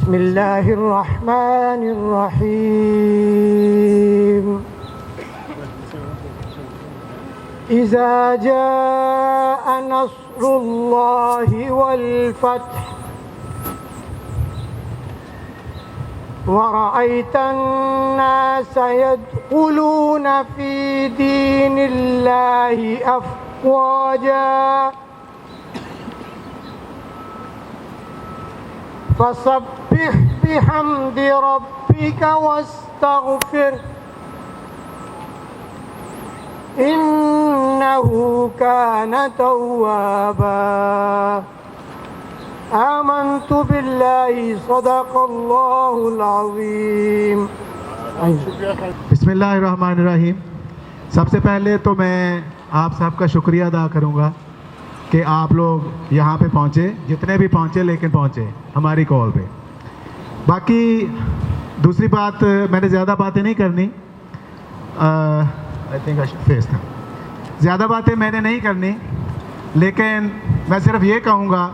بسم الله الرحمن الرحيم إذا جاء نصر الله والفتح ورأيت الناس يدخلون في دين الله أفواجا فسبح بحمد ربك واستغفره إنه كان توابا آمنت بالله صدق الله العظيम। बिस्मिल्लाहिर्रहमानिर्रहीम। सबसे पहले तो मैं आप सबका शुक्रिया अदा करूँगा कि आप लोग यहाँ पे पहुँचे, जितने भी पहुँचे लेकिन पहुँचे हमारी कॉल पे। बाकी दूसरी बात, मैंने ज़्यादा बातें नहीं करनी, आई थिंक फेस था, ज़्यादा बातें मैंने नहीं करनी, लेकिन मैं सिर्फ ये कहूँगा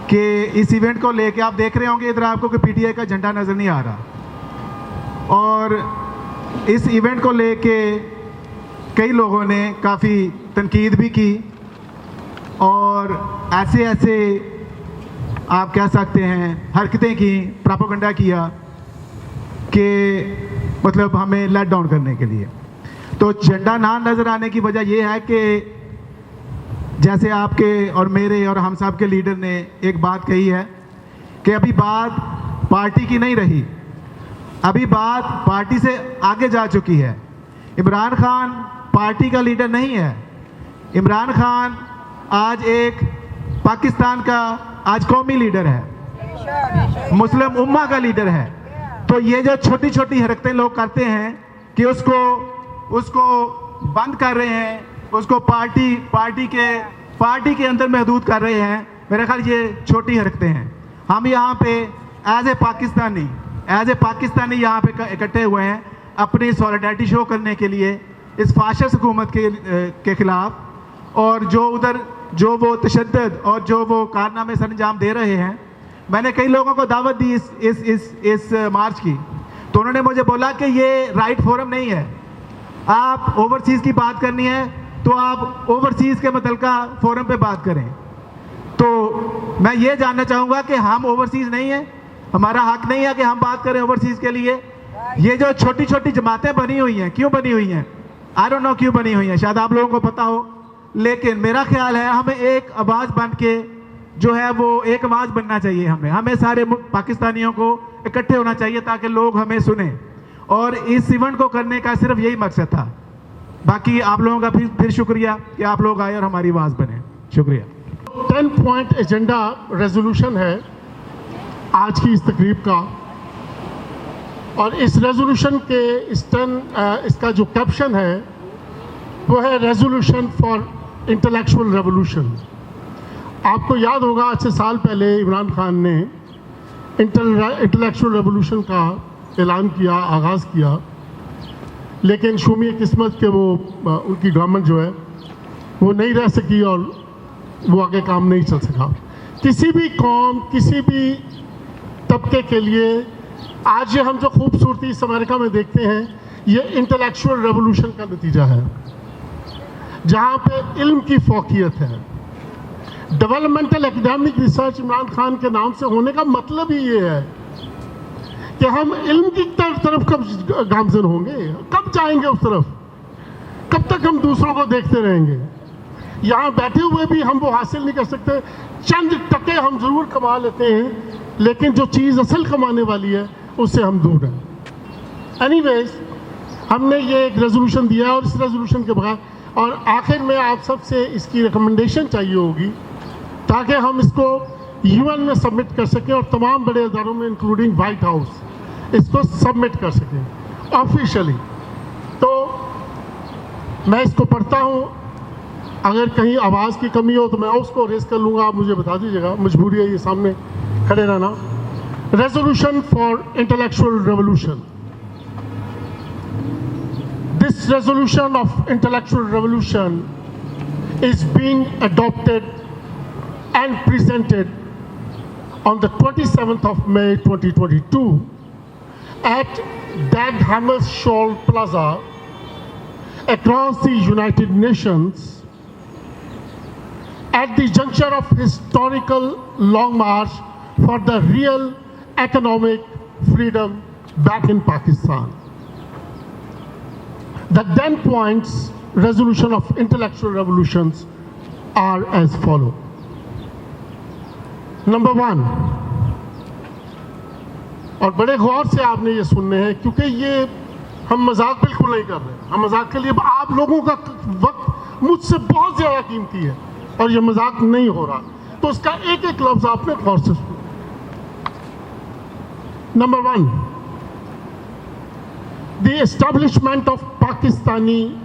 कि इस इवेंट को लेके आप देख रहे होंगे इधर आपको कि पीटीआई का झंडा नज़र नहीं आ रहा, और इस इवेंट को लेके कई लोगों ने काफ़ी तनकीद भी की और ऐसे ऐसे आप कह सकते हैं हरकतें की, प्रोपेगेंडा किया कि मतलब हमें लेट डाउन करने के लिए। तो झंडा ना नज़र आने की वजह यह है कि जैसे आपके और मेरे और हम सब के लीडर ने एक बात कही है कि अभी बात पार्टी की नहीं रही, अभी बात पार्टी से आगे जा चुकी है। इमरान खान पार्टी का लीडर नहीं है, इमरान खान आज एक पाकिस्तान का आज कौमी लीडर है, मुस्लिम उम्मा का लीडर है। तो ये जो छोटी छोटी हरकतें लोग करते हैं कि उसको बंद कर रहे हैं, उसको पार्टी के अंदर महदूद कर रहे हैं, मेरे ख्याल ये छोटी हरकतें हैं। हम यहाँ पे एज ए पाकिस्तानी यहाँ पे इकट्ठे हुए हैं अपनी सॉलिडारिटी शो करने के लिए इस फाशिस्ट हुकूमत के खिलाफ, और जो वो तशद्दुद और जो वो कारनामे सर अंजाम दे रहे हैं। मैंने कई लोगों को दावत दी इस मार्च की, तो उन्होंने मुझे बोला कि ये राइट फोरम नहीं है, आप ओवरसीज़ की बात करनी है तो आप ओवरसीज़ के मुतल्लिका फोरम पे बात करें। तो मैं ये जानना चाहूँगा कि हम ओवरसीज़ नहीं हैं, हमारा हक नहीं है कि हम बात करें ओवरसीज़ के लिए। ये जो छोटी छोटी जमातें बनी हुई हैं, क्यों बनी हुई हैं, आई डोंट नो क्यों बनी हुई हैं, शायद आप लोगों को पता हो, लेकिन मेरा ख्याल है हमें एक आवाज़ बन के जो है वो एक आवाज़ बनना चाहिए। हमें सारे पाकिस्तानियों को इकट्ठे होना चाहिए ताकि लोग हमें सुने, और इस इवेंट को करने का सिर्फ यही मकसद था। बाकी आप लोगों का फिर शुक्रिया कि आप लोग आए और हमारी आवाज़ बने। शुक्रिया। 10 पॉइंट एजेंडा रेजोल्यूशन है आज की इस तकरीब का, और इस रेजोल्यूशन के इसका जो कैप्शन है वो है रेजोल्यूशन फॉर इंटेलेक्चुअल रेवोल्यूशन। आपको याद होगा आज से साल पहले इमरान खान ने इंटेलेक्चुअल रेवोल्यूशन का ऐलान किया, आगाज़ किया, लेकिन शूमी किस्मत के वो उनकी गवर्नमेंट जो है वो नहीं रह सकी और वो आगे काम नहीं चल सका। किसी भी कौम, किसी भी तबके के लिए आज ये हम जो खूबसूरती इस अमेरिका में देखते हैं, ये इंटेलेक्चुअल रेवोल्यूशन का नतीजा है, जहाँ पे इल्म की फौकियत है। Developmental academic research Imran Khan के नाम से होने का मतलब ही ये है कि हम इल्म की तरफ कब गामजन होंगे, कब जाएंगे उस तरफ, कब तक हम दूसरों को देखते रहेंगे। यहाँ बैठे हुए भी हम वो हासिल नहीं कर सकते, चंद टके हम ज़रूर कमा लेते हैं, लेकिन जो चीज़ असल कमाने वाली है उससे हम दूर हैं। एनीवेज, हमने ये एक रेजोल्यूशन दिया और इस रेजोल्यूशन के बाद और आखिर में आप सबसे इसकी रिकमेंडेशन चाहिए होगी ताकि हम इसको यूएन में सबमिट कर सकें और तमाम बड़े इदारों में इंक्लूडिंग वाइट हाउस इसको सबमिट कर सकें ऑफिशियली। तो मैं इसको पढ़ता हूँ, अगर कहीं आवाज़ की कमी हो तो मैं उसको रेस कर लूँगा, आप मुझे बता दीजिएगा, मजबूरी है ये सामने खड़े रहना। Resolution for intellectual revolution. This resolution of intellectual revolution is being adopted and presented on the 27th of May 2022 at Dag Hammarskjöld Plaza across the United Nations at the juncture of historical long march for the real economic freedom back in Pakistan. The 10 points resolution of intellectual revolutions are as follow. Number 1, और बड़े गौर से आपने ये सुनने हैं क्योंकि ये हम मजाक बिल्कुल नहीं कर रहे, हम मजाक के लिए आप लोगों का वक्त मुझसे बहुत ज़्यादा कीमती है और ये मजाक नहीं हो रहा, तो उसका एक एक लफ्ज़ आपने गौर से सुना. Number 1, the establishment of Pakistani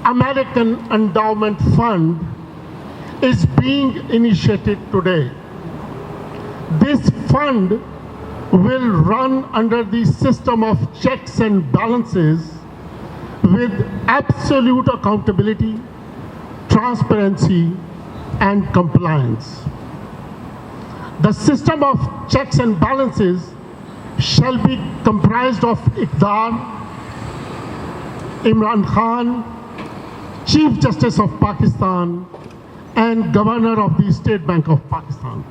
American Endowment Fund is being initiated today. This fund will run under the system of checks and balances with absolute accountability, transparency, and compliance. The system of checks and balances shall be comprised of IKDAR, Imran Khan, Chief Justice of Pakistan, and Governor of the State Bank of Pakistan.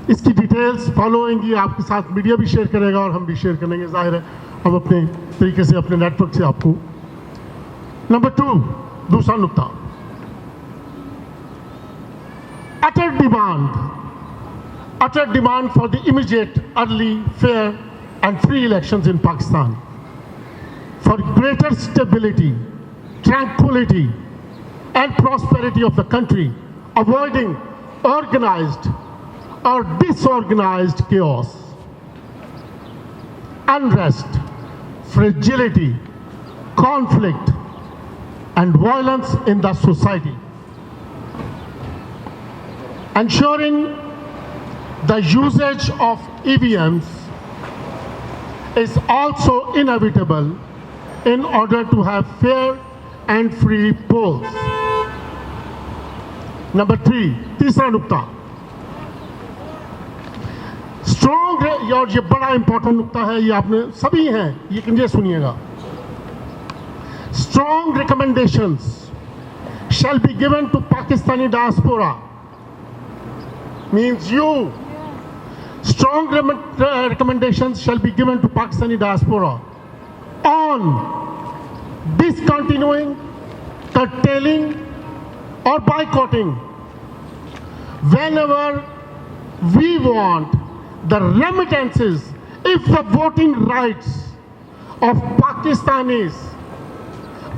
इसकी details follow होंगी, आपके साथ media भी share करेगा और हम भी share करेंगे, जाहिर है हम अपने तरीके से अपने नेटवर्क से आपको. नंबर 2, दूसरा नुक्ता, utter demand for the immediate, early, fair and free elections in Pakistan for greater stability, tranquility and prosperity of the country, avoiding organized or disorganized chaos, unrest, fragility, conflict, and violence in the society. Ensuring the usage of EVMs is also inevitable in order to have fair and free polls. Number 3, तीसरा नुक्ता, strong, और ये बड़ा important नुक्ता है, ये आपने सभी हैं, ये सुनिएगा. Strong recommendations shall be given to Pakistani diaspora, means you. Strong recommendations shall be given to Pakistani diaspora on discontinuing, curtailing or boycotting whenever we want the remittances, if the voting rights of Pakistanis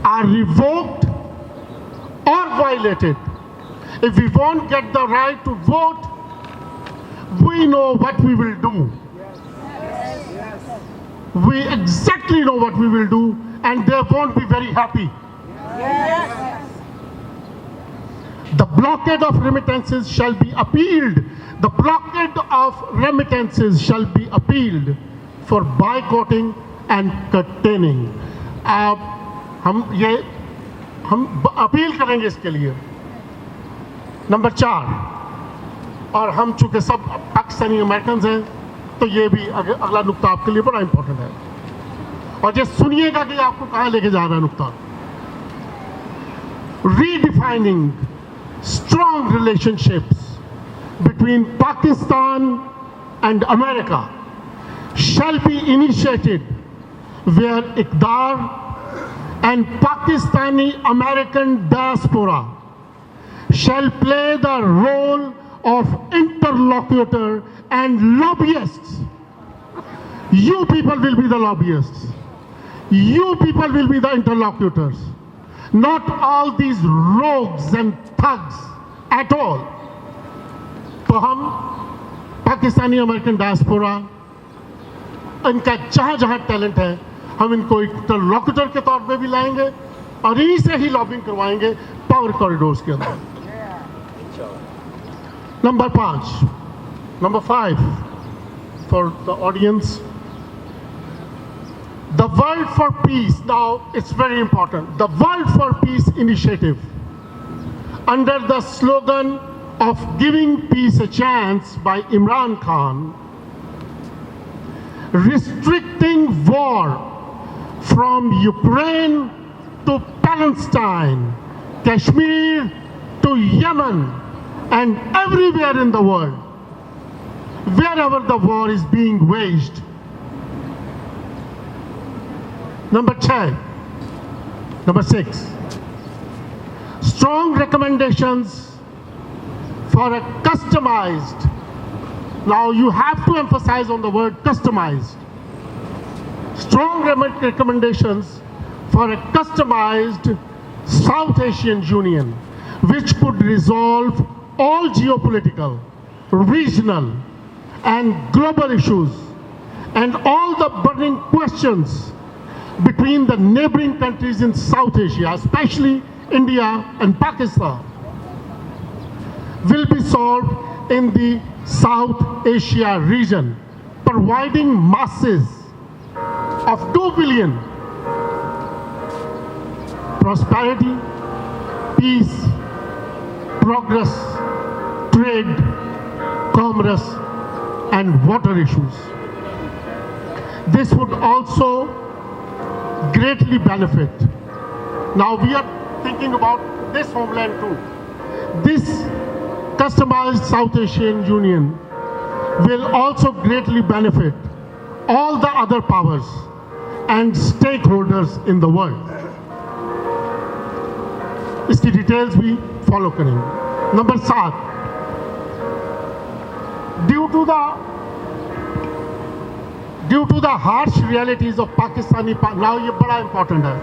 are revoked or violated. If we won't get the right to vote, we know what we will do. We exactly know what we will do, and they won't be very happy. The blockade of remittances shall be appealed. The blockade of remittances shall be appealed for boycotting and curtailing. हम appeal करेंगे इसके लिए. Number 4, और हम चूंकि सब Pakistani American हैं तो ये भी अगला नुक्ता आपके लिए बड़ा इंपॉर्टेंट है, और ये सुनिएगा कि आपको कहाँ लेके जा रहा है नुक्ता. Redefining strong relationships between Pakistan and America shall be initiated where IKDAR and Pakistani American diaspora shall play the role of interlocutor and lobbyists. You people will be the lobbyists. You people will be the interlocutors. Not all these rogues and thugs at all. तो हम Pakistani American diaspora, इनका जहाँ जहाँ talent है हम इनको interlocutor के तौर पे भी लाएंगे और इन्हीं से ही लॉबिंग करवाएंगे पावर कॉरिडोर्स के अंदर. Number 5 for the audience, the World for Peace. Now it's very important. The World for Peace initiative under the slogan of giving peace a chance by Imran Khan, restricting war from Ukraine to Palestine, Kashmir to Yemen, and everywhere in the world, wherever the war is being waged. Number 6, strong recommendations for a customized, now you have to emphasize on the word customized, strong recommendations for a customized South Asian Union, which could resolve all geopolitical, regional, and global issues, and all the burning questions between the neighboring countries in South Asia, especially India and Pakistan, will be solved in the South Asia region, providing masses of 2 billion prosperity, peace, progress, trade, commerce, and water issues. This would also greatly benefit. Now we are thinking about this homeland too. This customized South Asian Union will also greatly benefit all the other powers and stakeholders in the world. इसकी details भी follow करेंगे. Number 7, due to the harsh realities of Pakistani, now ये बड़ा important है.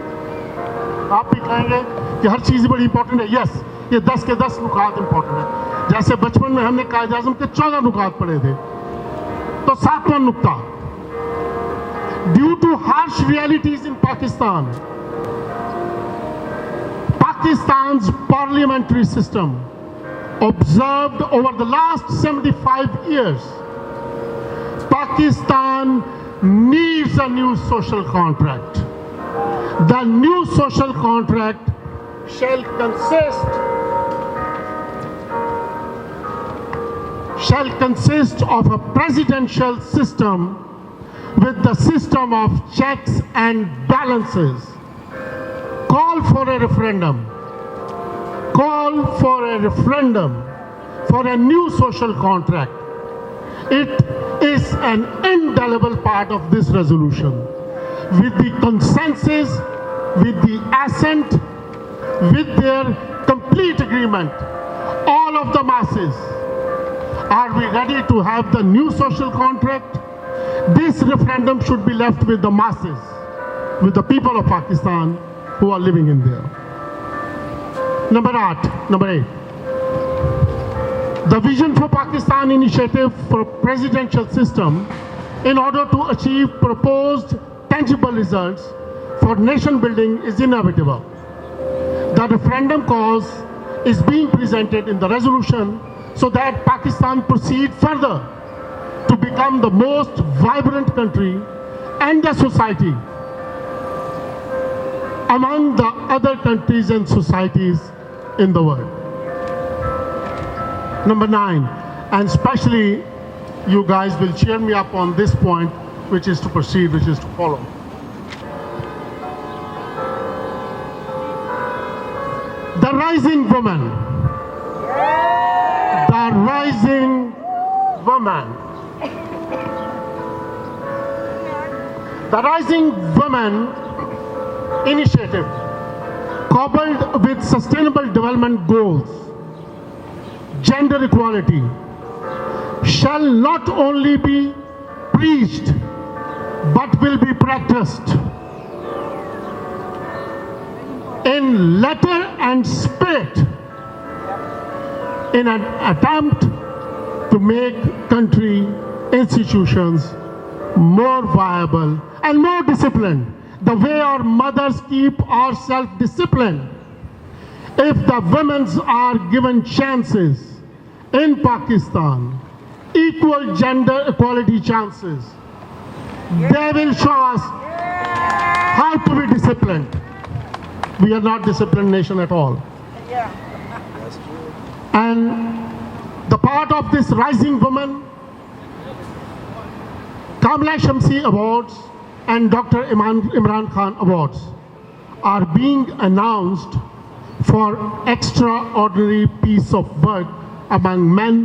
आप भी कहेंगे कि हर चीज़ बड़ी इंपॉर्टेंट है. यस, ये 10 के 10 नुकात इंपॉर्टेंट है. जैसे बचपन में हमने कायदे आज़म के 14 नुकात पढ़े थे, तो 7वां नुक्ता, due too harsh realities in Pakistan's parliamentary system observed over the last 75 years, Pakistan needs a new social contract. The new social contract shall consist of a presidential system with the system of checks and balances. Call for a referendum for a new social contract. It is an indelible part of this resolution. With the consensus, with the assent, with their complete agreement, all of the masses, are we ready to have the new social contract? This referendum should be left with the masses, with the people of Pakistan who are living in there. Number 8. The Vision for Pakistan initiative for presidential system in order to achieve proposed tangible results for nation building is inevitable. The referendum cause is being presented in the resolution so that Pakistan proceed further to become the most vibrant country and the society among the other countries and societies in the world. Number 9, and especially you guys will cheer me up on this point, which is to proceed, which is to follow. The rising woman. The rising woman. The Rising Women Initiative, coupled with Sustainable Development Goals, gender equality, shall not only be preached, but will be practiced in letter and spirit in an attempt to make country institutions more viable and more disciplined, the way our mothers keep our self-discipline. If the women are given chances in Pakistan, equal gender equality chances, they will show us how to be disciplined. We are not disciplined nation at all. And part of this Rising Woman, Kamala Shamsi Awards and Dr. Imran Khan Awards are being announced for extraordinary piece of work among men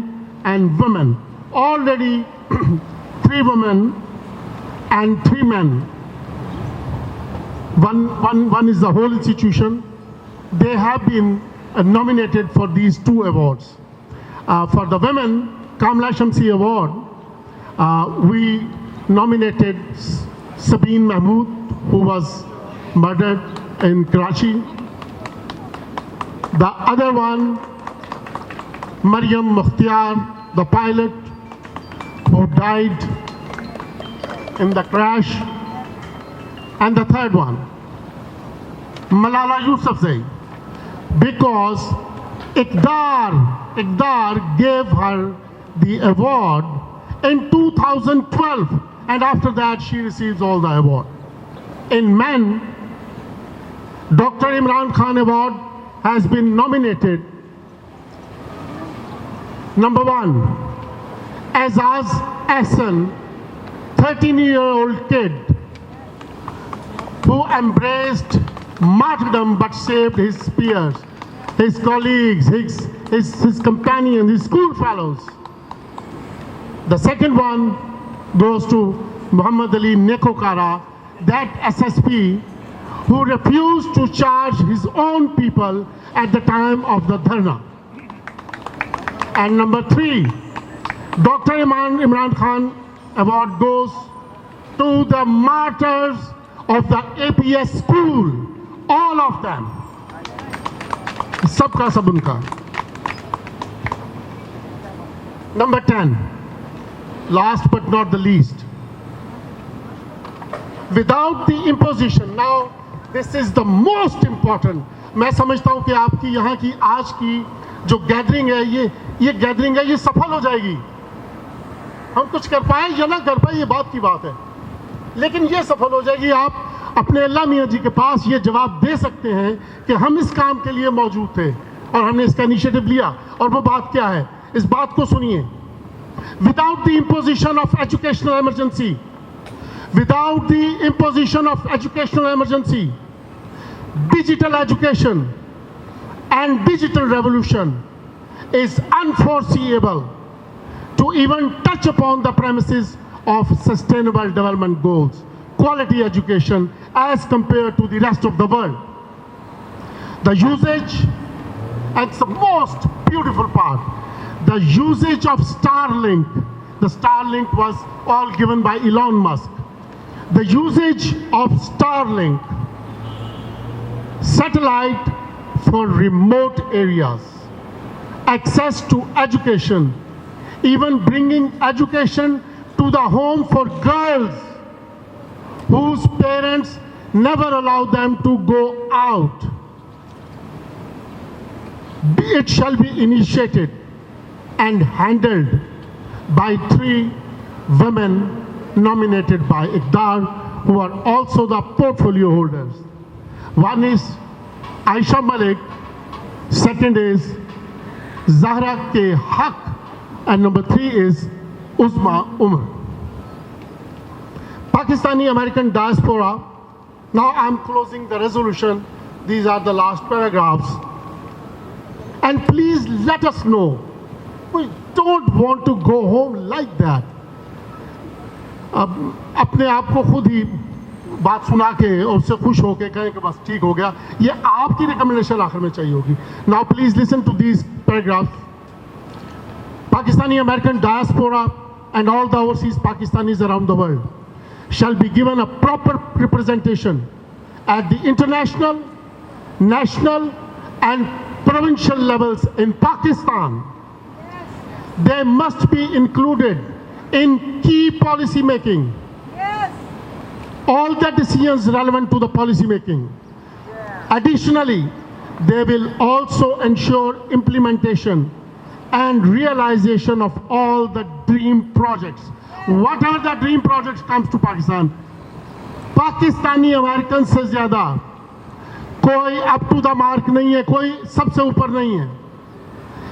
and women. Already 3 women and 3 men. One is the whole institution. They have been nominated for these 2 awards. For the women, Kamala Shamsi Award, we nominated Sabine Mahmood, who was murdered in Karachi. The other one, Maryam Mukhtiar, the pilot, who died in the crash. And the third one, Malala Yousafzai, because IKDAR gave her the award in 2012, and after that she receives all the award. In men, Dr. Imran Khan Award has been nominated. Number 1, Azaz Ahsan, 13-year-old kid who embraced martyrdom but saved his peers, his colleagues, his companions, his school fellows. The second one goes to Muhammad Ali Nekokara, that SSP who refused to charge his own people at the time of the dharna. And number 3, Dr. Imran Khan Award goes to the martyrs of the APS school, all of them. Sabka sab unka. Number 10, last but not the least, without the imposition. Now this is the most important. मैं समझता हूँ कि आपकी यहाँ की आज की जो गैदरिंग है, ये गैदरिंग है, ये सफल हो जाएगी. हम कुछ कर पाए या ना कर पाए, ये बात की बात है, लेकिन ये सफल हो जाएगी. आप अपने अल्लाह मियाँ जी के पास ये जवाब दे सकते हैं कि हम इस काम के लिए मौजूद थे और हमने इसका इनिशिएटिव लिया. और वो बात क्या है, इस बात को सुनिए. Without the imposition of educational emergency, without the imposition of educational emergency, digital education and digital revolution is unforeseeable to even touch upon the premises of sustainable development goals, quality education as compared to the rest of the world. The usage, and it's the most beautiful part, the usage of Starlink. The Starlink was all given by Elon Musk. The usage of Starlink satellite for remote areas, access to education, even bringing education to the home for girls whose parents never allow them to go out. It shall be initiated and handled by 3 women nominated by IKDAR, who are also the portfolio holders. One is Aisha Malik, second is Zahra K. Haq, and number 3 is Uzma Umar. Pakistani American diaspora. Now I'm closing the resolution. These are the last paragraphs. And please let us know. We don't want to go home like that. अपने आप को खुद ही बात सुना के और उससे खुश होके कहें कि बस ठीक हो गया, ये आपकी रिकमेंडेशन आखिर में चाहिए होगी. Now please listen to these paragraphs. Pakistani American diaspora and all the overseas Pakistanis around the world shall be given a proper representation at the international, national and provincial levels in Pakistan. They must be included in key policy making. All the decisions relevant to the policy making. Additionally, they will also ensure implementation and realization of all the dream projects. Whatever the dream projects comes to Pakistan, Pakistani American से ज़्यादा कोई up to the mark नहीं है, कोई सबसे ऊपर नहीं है.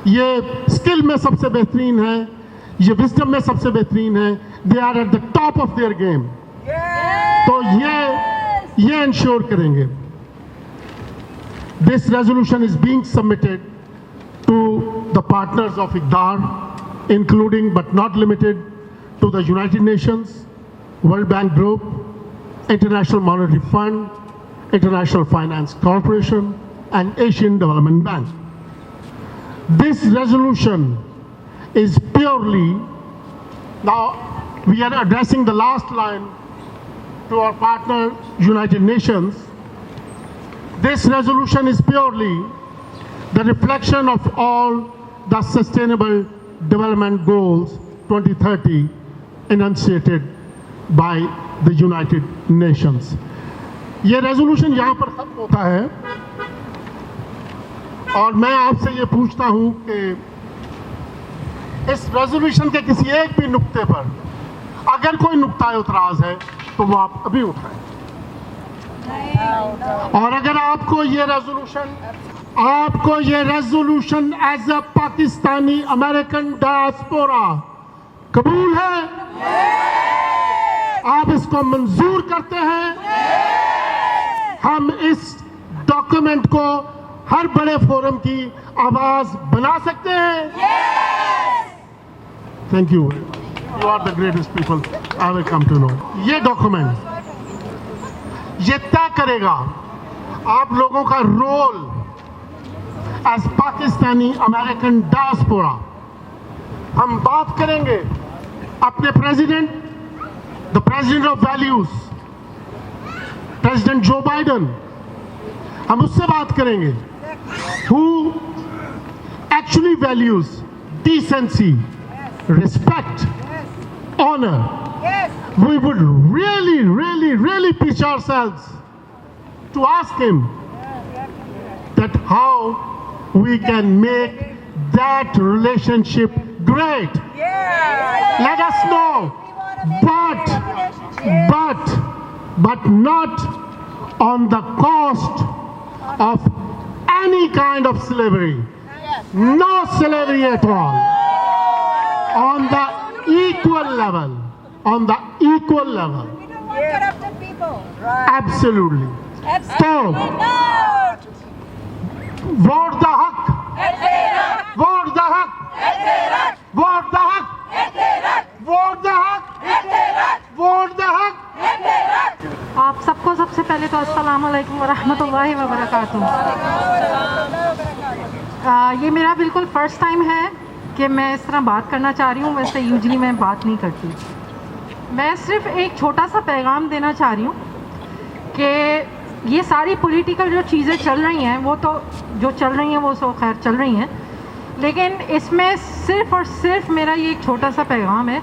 ये स्किल में सबसे बेहतरीन है, ये विजडम में सबसे बेहतरीन है, they are at the top of their game. तो ये इंश्योर करेंगे। This resolution is being submitted to the partners of IKDAR, including but not limited to the United Nations, World Bank Group, International Monetary Fund, International Finance Corporation, and Asian Development Bank. This resolution is purely, now we are addressing the last line to our partner United Nations. This resolution is purely the reflection of all the Sustainable Development Goals 2030 enunciated by the United Nations. ये resolution यहाँ पर खत्म होता है और मैं आपसे ये पूछता हूँ कि इस रेजोल्यूशन के किसी एक भी नुक्ते पर अगर कोई नुक्ता एतराज़ है तो वो आप अभी उठाएं। और अगर आपको ये resolution as a Pakistani American diaspora कबूल है, आप इसको मंजूर करते हैं, हम इस डॉक्यूमेंट को हर बड़े फोरम की आवाज बना सकते हैं। Thank you are the greatest people I will come to know. ये डॉक्यूमेंट ये तय करेगा आप लोगों का role as Pakistani American diaspora. हम बात करेंगे अपने president, the president of values, president Joe Biden, हम उससे बात करेंगे who actually values decency, respect, honour. We would really pitch ourselves to ask him that how we can make that relationship great. Let us know, but not on the cost of any kind of slavery. No slavery at all. On the equal level. On the equal level. We don't want corrupted people. Right. Absolutely. Absolutely not. Vote the haq. Vote the haq. Vote the haq. Vote the haq. Vote the haq. आप सबको सबसे पहले तो अस्सलाम वालेकुम व रहमतुल्लाहि व बरकातुहू। ये मेरा बिल्कुल फ़र्स्ट टाइम है कि मैं इस तरह बात करना चाह रही हूँ। वैसे यूजुअली मैं बात नहीं करती। मैं सिर्फ एक छोटा सा पैगाम देना चाह रही हूँ कि ये सारी पॉलिटिकल जो चीज़ें चल रही हैं वो तो जो चल रही हैं वो सो खैर चल रही हैं, लेकिन इसमें सिर्फ़ और सिर्फ मेरा ये एक छोटा सा पैगाम है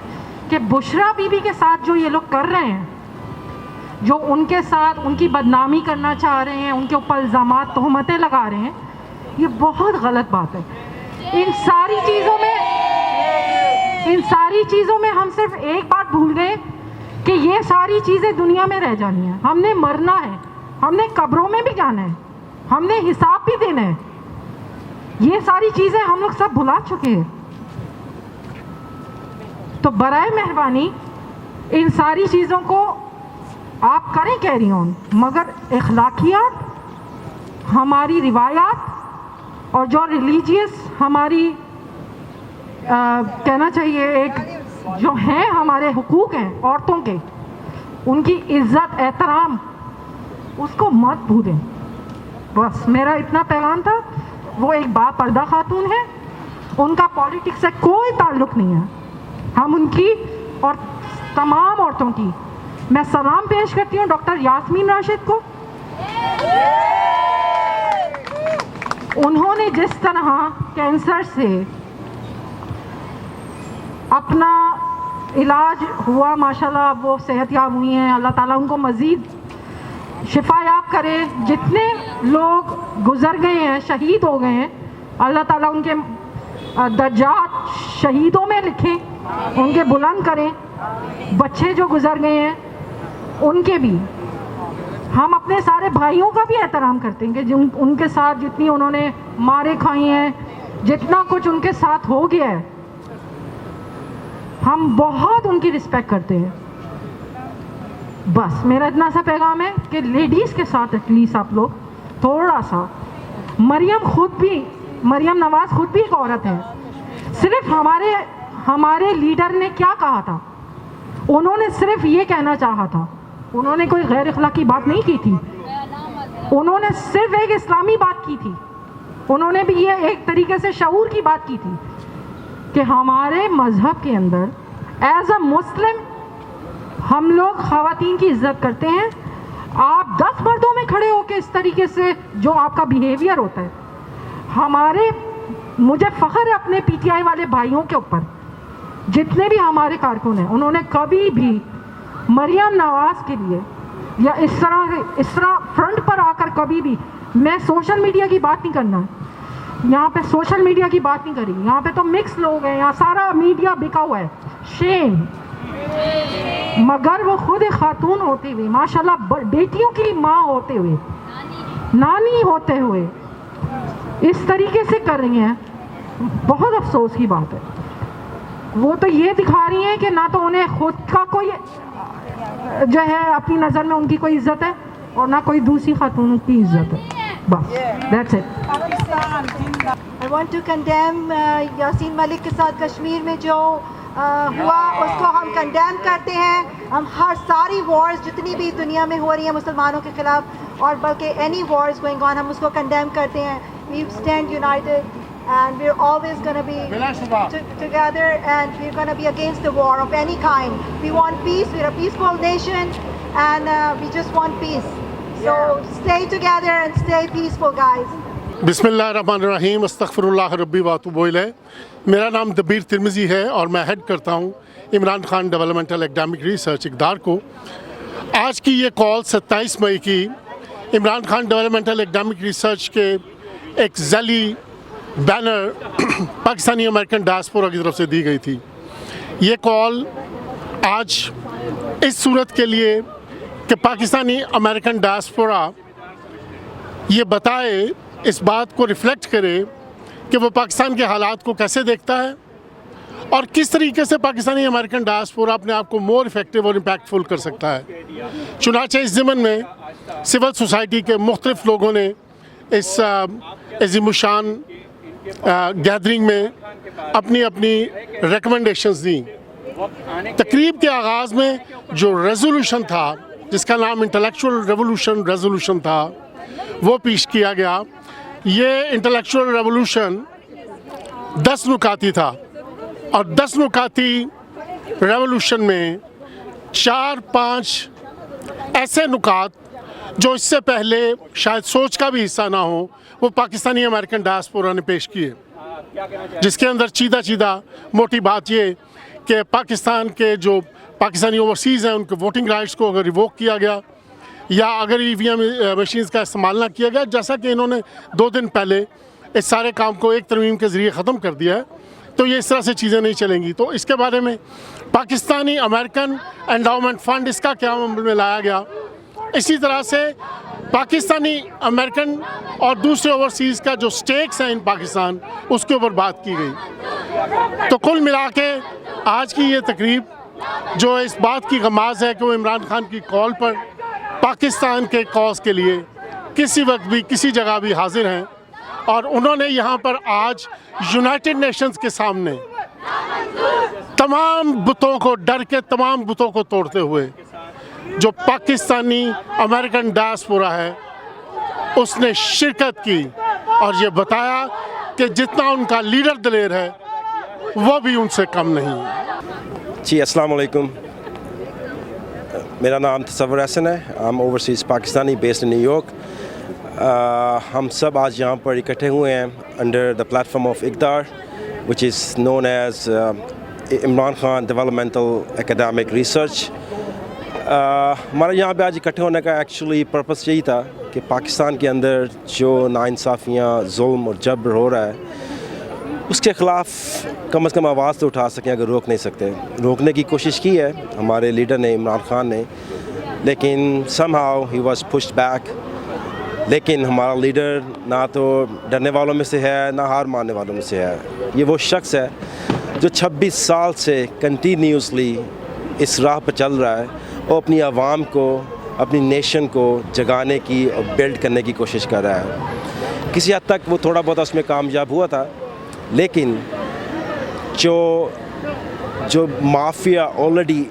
कि बुशरा बीबी के साथ जो ये लोग कर रहे हैं, जो उनके साथ उनकी बदनामी करना चाह रहे हैं, उनके ऊपर इल्ज़ामात तोहमतें लगा रहे हैं, ये बहुत गलत बात है। इन सारी चीज़ों में हम सिर्फ एक बात भूल गए कि ये सारी चीज़ें दुनिया में रह जानी है, हमने मरना है, हमने कब्रों में भी जाना है, हमने हिसाब भी देना है। ये सारी चीज़ें हम लोग सब भुला चुके हैं। तो बराए मेहरबानी इन सारी चीज़ों को आप करें कैरी ऑन, मगर इखलाकियात, हमारी रिवायात और जो रिलीजियस हमारी कहना चाहिए एक जो हैं हमारे हुकूक हैं औरतों के, उनकी इज़्ज़त एहतराम, उसको मत भूलें। बस मेरा इतना पैगाम था। वो एक बापर्दा खातून है, उनका पॉलिटिक्स से कोई ताल्लुक़ नहीं है। हम उनकी और तमाम औरतों की मैं सलाम पेश करती हूँ डॉक्टर यास्मीन राशिद को। उन्होंने जिस तरह कैंसर से अपना इलाज हुआ, माशाल्लाह वो सेहतयाब हुई हैं, अल्लाह ताला उनको मज़ीद शिफायाब करे। जितने लोग गुज़र गए हैं, शहीद हो गए हैं, अल्लाह ताला उनके दर्जात शहीदों में लिखें, उनके बुलंद करें। बच्चे जो गुज़र गए हैं उनके भी, हम अपने सारे भाइयों का भी एहतराम करते हैं कि उनके साथ जितनी उन्होंने मारे खाई हैं, जितना कुछ उनके साथ हो गया है, हम बहुत उनकी रिस्पेक्ट करते हैं। बस मेरा इतना सा पैगाम है कि लेडीज़ के साथ एटलीस्ट आप लोग थोड़ा सा, मरियम नवाज खुद भी एक औरत है। सिर्फ हमारे लीडर ने क्या कहा था, उन्होंने सिर्फ ये कहना चाहा था, उन्होंने कोई गैर अखलाकी बात नहीं की थी, उन्होंने सिर्फ एक इस्लामी बात की थी। उन्होंने भी ये एक तरीके से शऊर की बात की थी कि हमारे मज़हब के अंदर एज अ मुस्लिम हम लोग ख़वातीन की इज़्ज़त करते हैं। आप 10 मर्दों में खड़े होकर इस तरीके से जो आपका बिहेवियर होता है, मुझे फ़ख्र है अपने पीटीआई वाले भाइयों के ऊपर, जितने भी हमारे कारकुन हैं, उन्होंने कभी भी मरियम नवाज के लिए या इस तरह फ्रंट पर आकर कभी भी, मैं सोशल मीडिया की बात नहीं करना है यहाँ पे, सोशल मीडिया की बात नहीं करी, यहाँ पे तो मिक्स लोग हैं, यहाँ सारा मीडिया बिका हुआ है, शेम। मगर वो खुद एक खातून होते हुए, माशाल्लाह बेटियों की माँ होते हुए, नानी होते हुए इस तरीके से कर रही हैं, बहुत अफसोस की बात है। वो तो ये दिखा रही हैं कि ना तो उन्हें खुद का कोई जो है अपनी नज़र में उनकी कोई इज्जत है और ना कोई दूसरी खातून की इज्जत है। बस that's it. I want to condemn Yasin Malik के साथ कश्मीर में जो हुआ, उसको हम कंडेम करते हैं। हम हर सारी वॉर्स जितनी भी दुनिया में हो रही है मुसलमानों के ख़िलाफ़, और बल्कि एनी वॉर्स गोइंग ऑन, हम उसको कंडेम करते हैं। We stand united and we're always going to be together, and we're going to be against the war of any kind. We want peace. We're a peaceful nation, and we just want peace. So stay together and stay peaceful, guys. बिस्मिल्लाहिर्रहमानिर्रहीम, अस्तगफिरुल्लाह रब्बी व अतूबु इलैह। मेरा नाम दबीर Tirmidhi है और मैं head करता हूँ Imran Khan developmental academic research Iqdar को। आज की ये कॉल 27 मई की Imran Khan developmental academic research के एक जली बैनर पाकिस्तानी अमेरिकन डायस्पोरा की तरफ से दी गई थी। ये कॉल आज इस सूरत के लिए कि पाकिस्तानी अमेरिकन डायस्पोरा ये बताए, इस बात को रिफ़्लेक्ट करे कि वो पाकिस्तान के हालात को कैसे देखता है और किस तरीके से पाकिस्तानी अमेरिकन डायस्पोरा अपने आप को मोर इफ़ेक्टिव और इम्पैक्टफुल कर सकता है। चुनांचे इस ज़मन में सिविल सोसाइटी के मुख्तलिफ़ लोगों ने इस अज़ीमुशान गैदरिंग में अपनी अपनी रिकमेंडेशंस दी। तकरीब के आगाज़ में जो रेजोल्यूशन था, जिसका नाम इंटेलेक्चुअल रेवोल्यूशन रेजोल्यूशन था, वो पेश किया गया। ये इंटेलेक्चुअल रेवोल्यूशन 10 नुकाती था और 10 नुकाती रेवोल्यूशन में 4-5 ऐसे नुकात जो इससे पहले शायद सोच का भी हिस्सा ना हो, वो पाकिस्तानी अमेरिकन डायस्पोरा ने पेश किए, जिसके अंदर चीदा मोटी बात ये कि पाकिस्तान के जो पाकिस्तानी ओवरसीज़ हैं उनके वोटिंग राइट्स को अगर रिवोक किया गया या अगर ईवीएम मशीन्स का इस्तेमाल ना किया गया, जैसा कि इन्होंने 2 दिन पहले इस सारे काम को एक तरमीम के ज़रिए ख़त्म कर दिया है, तो ये इस तरह से चीज़ें नहीं चलेंगी। तो इसके बारे में पाकिस्तानी अमेरिकन एंडाउमेंट फ़ंड, इसका क्या अमल में लाया गया, इसी तरह से पाकिस्तानी अमेरिकन और दूसरे ओवरसीज़ का जो स्टेक्स हैं इन पाकिस्तान, उसके ऊपर बात की गई। तो कुल मिला के आज की ये तकरीब जो इस बात की गमाज़ है कि वो इमरान खान की कॉल पर पाकिस्तान के कॉज के लिए किसी वक्त भी किसी जगह भी हाजिर हैं, और उन्होंने यहाँ पर आज यूनाइटेड नेशंस के सामने तमाम बुतों को, डर के तमाम बुतों को तोड़ते हुए, जो पाकिस्तानी अमेरिकन डायस्पोरा है उसने शिरकत की और ये बताया कि जितना उनका लीडर दलेर है वो भी उनसे कम नहीं है। जी अस्सलाम वालेकुम, मेरा नाम तसव्वुर हसन है। I am overseas Pakistani based in New York. हम सब आज यहाँ पर इकट्ठे हुए हैं under the platform of Iqdar, which is known as Imran Khan developmental academic research. हमारे यहाँ पे आज इकट्ठे होने का एक्चुअली पर्पस यही था कि पाकिस्तान के अंदर जो नाइंसाफ़ियाँ, जुल्म और जबर हो रहा है, उसके ख़िलाफ़ कम से कम आवाज़ तो उठा सकें। अगर रोक नहीं सकते, रोकने की कोशिश की है हमारे लीडर ने, इमरान खान ने, लेकिन somehow he was pushed back लेकिन हमारा लीडर ना तो डरने वालों में से है ना हार मानने वालों में से है। ये वो शख्स है जो 26 साल से कंटिन्यूसली इस राह पर चल रहा है और अपनी आवाम को, अपनी नेशन को जगाने की और बिल्ड करने की कोशिश कर रहा है। किसी हद तक वो थोड़ा बहुत उसमें कामयाब हुआ था, लेकिन जो माफिया ऑलरेडी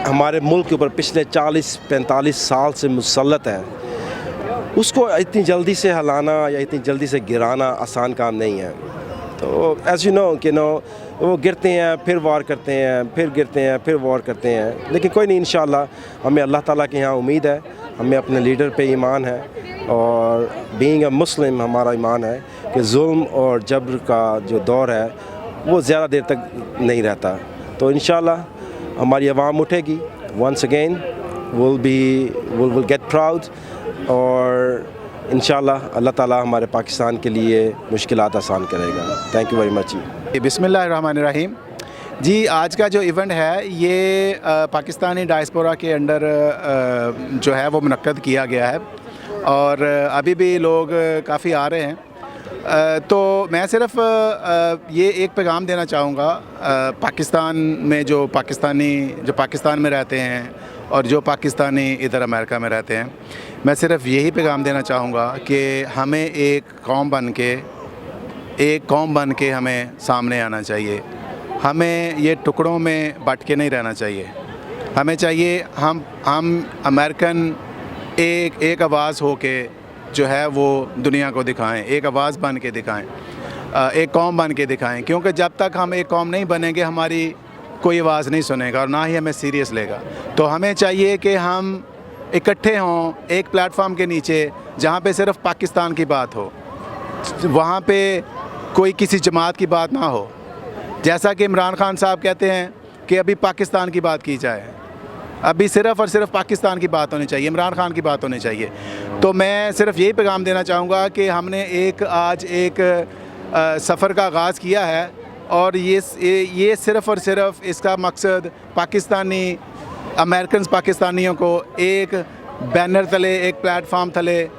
हमारे मुल्क के ऊपर पिछले 40-45 साल से मुसल्लत है, उसको इतनी जल्दी से हिलाना या इतनी जल्दी से गिराना आसान काम नहीं है। तो एज़ यू नो वो गिरते हैं फिर वार करते हैं, फिर गिरते हैं फिर वार करते हैं, लेकिन कोई नहीं, इंशाल्लाह हमें अल्लाह ताला के यहाँ उम्मीद है, हमें अपने लीडर पे ईमान है और बीइंग अ मुस्लिम हमारा ईमान है कि जुल्म और जबर का जो दौर है वो ज़्यादा देर तक नहीं रहता। तो इंशाल्लाह हमारी आवाम उठेगी, once again will get proud और इंशाल्लाह अल्लाह ताला हमारे पाकिस्तान के लिए मुश्किलात आसान करेगा। थैंक यू वेरी मच जी। बिस्मिल्लाहिर्रहमानिर्रहीम जी, आज का जो इवेंट है ये पाकिस्तानी डायस्पोरा के अंडर जो है वो मुनक्कद किया गया है और अभी भी लोग काफ़ी आ रहे हैं। तो मैं सिर्फ ये एक पैगाम देना चाहूँगा पाकिस्तान में जो पाकिस्तान में रहते हैं और जो पाकिस्तानी इधर अमेरिका में रहते हैं, मैं सिर्फ यही पैगाम देना चाहूँगा कि हमें एक कौम बन के हमें सामने आना चाहिए। हमें ये टुकड़ों में बट के नहीं रहना चाहिए। हमें चाहिए हम अमेरिकन एक आवाज़ हो के जो है वो दुनिया को दिखाएं, एक आवाज़ बन के दिखाएं, एक कौम बन के दिखाएं, क्योंकि जब तक हम एक कौम नहीं बनेंगे हमारी कोई आवाज़ नहीं सुनेगा और ना ही हमें सीरियस लेगा। तो हमें चाहिए कि हम इकट्ठे हों एक प्लेटफॉर्म के नीचे जहाँ पे सिर्फ पाकिस्तान की बात हो, वहाँ पे कोई किसी जमात की बात ना हो। जैसा कि इमरान खान साहब कहते हैं कि अभी पाकिस्तान की बात की जाए, अभी सिर्फ़ और सिर्फ पाकिस्तान की बात होनी चाहिए, इमरान खान की बात होनी चाहिए। तो मैं सिर्फ यही पैगाम देना चाहूँगा कि हमने आज एक सफ़र का आगाज़ किया है और ये सिर्फ़ और सिर्फ इसका मकसद पाकिस्तानियों को एक बैनर तले, एक प्लेटफॉर्म तले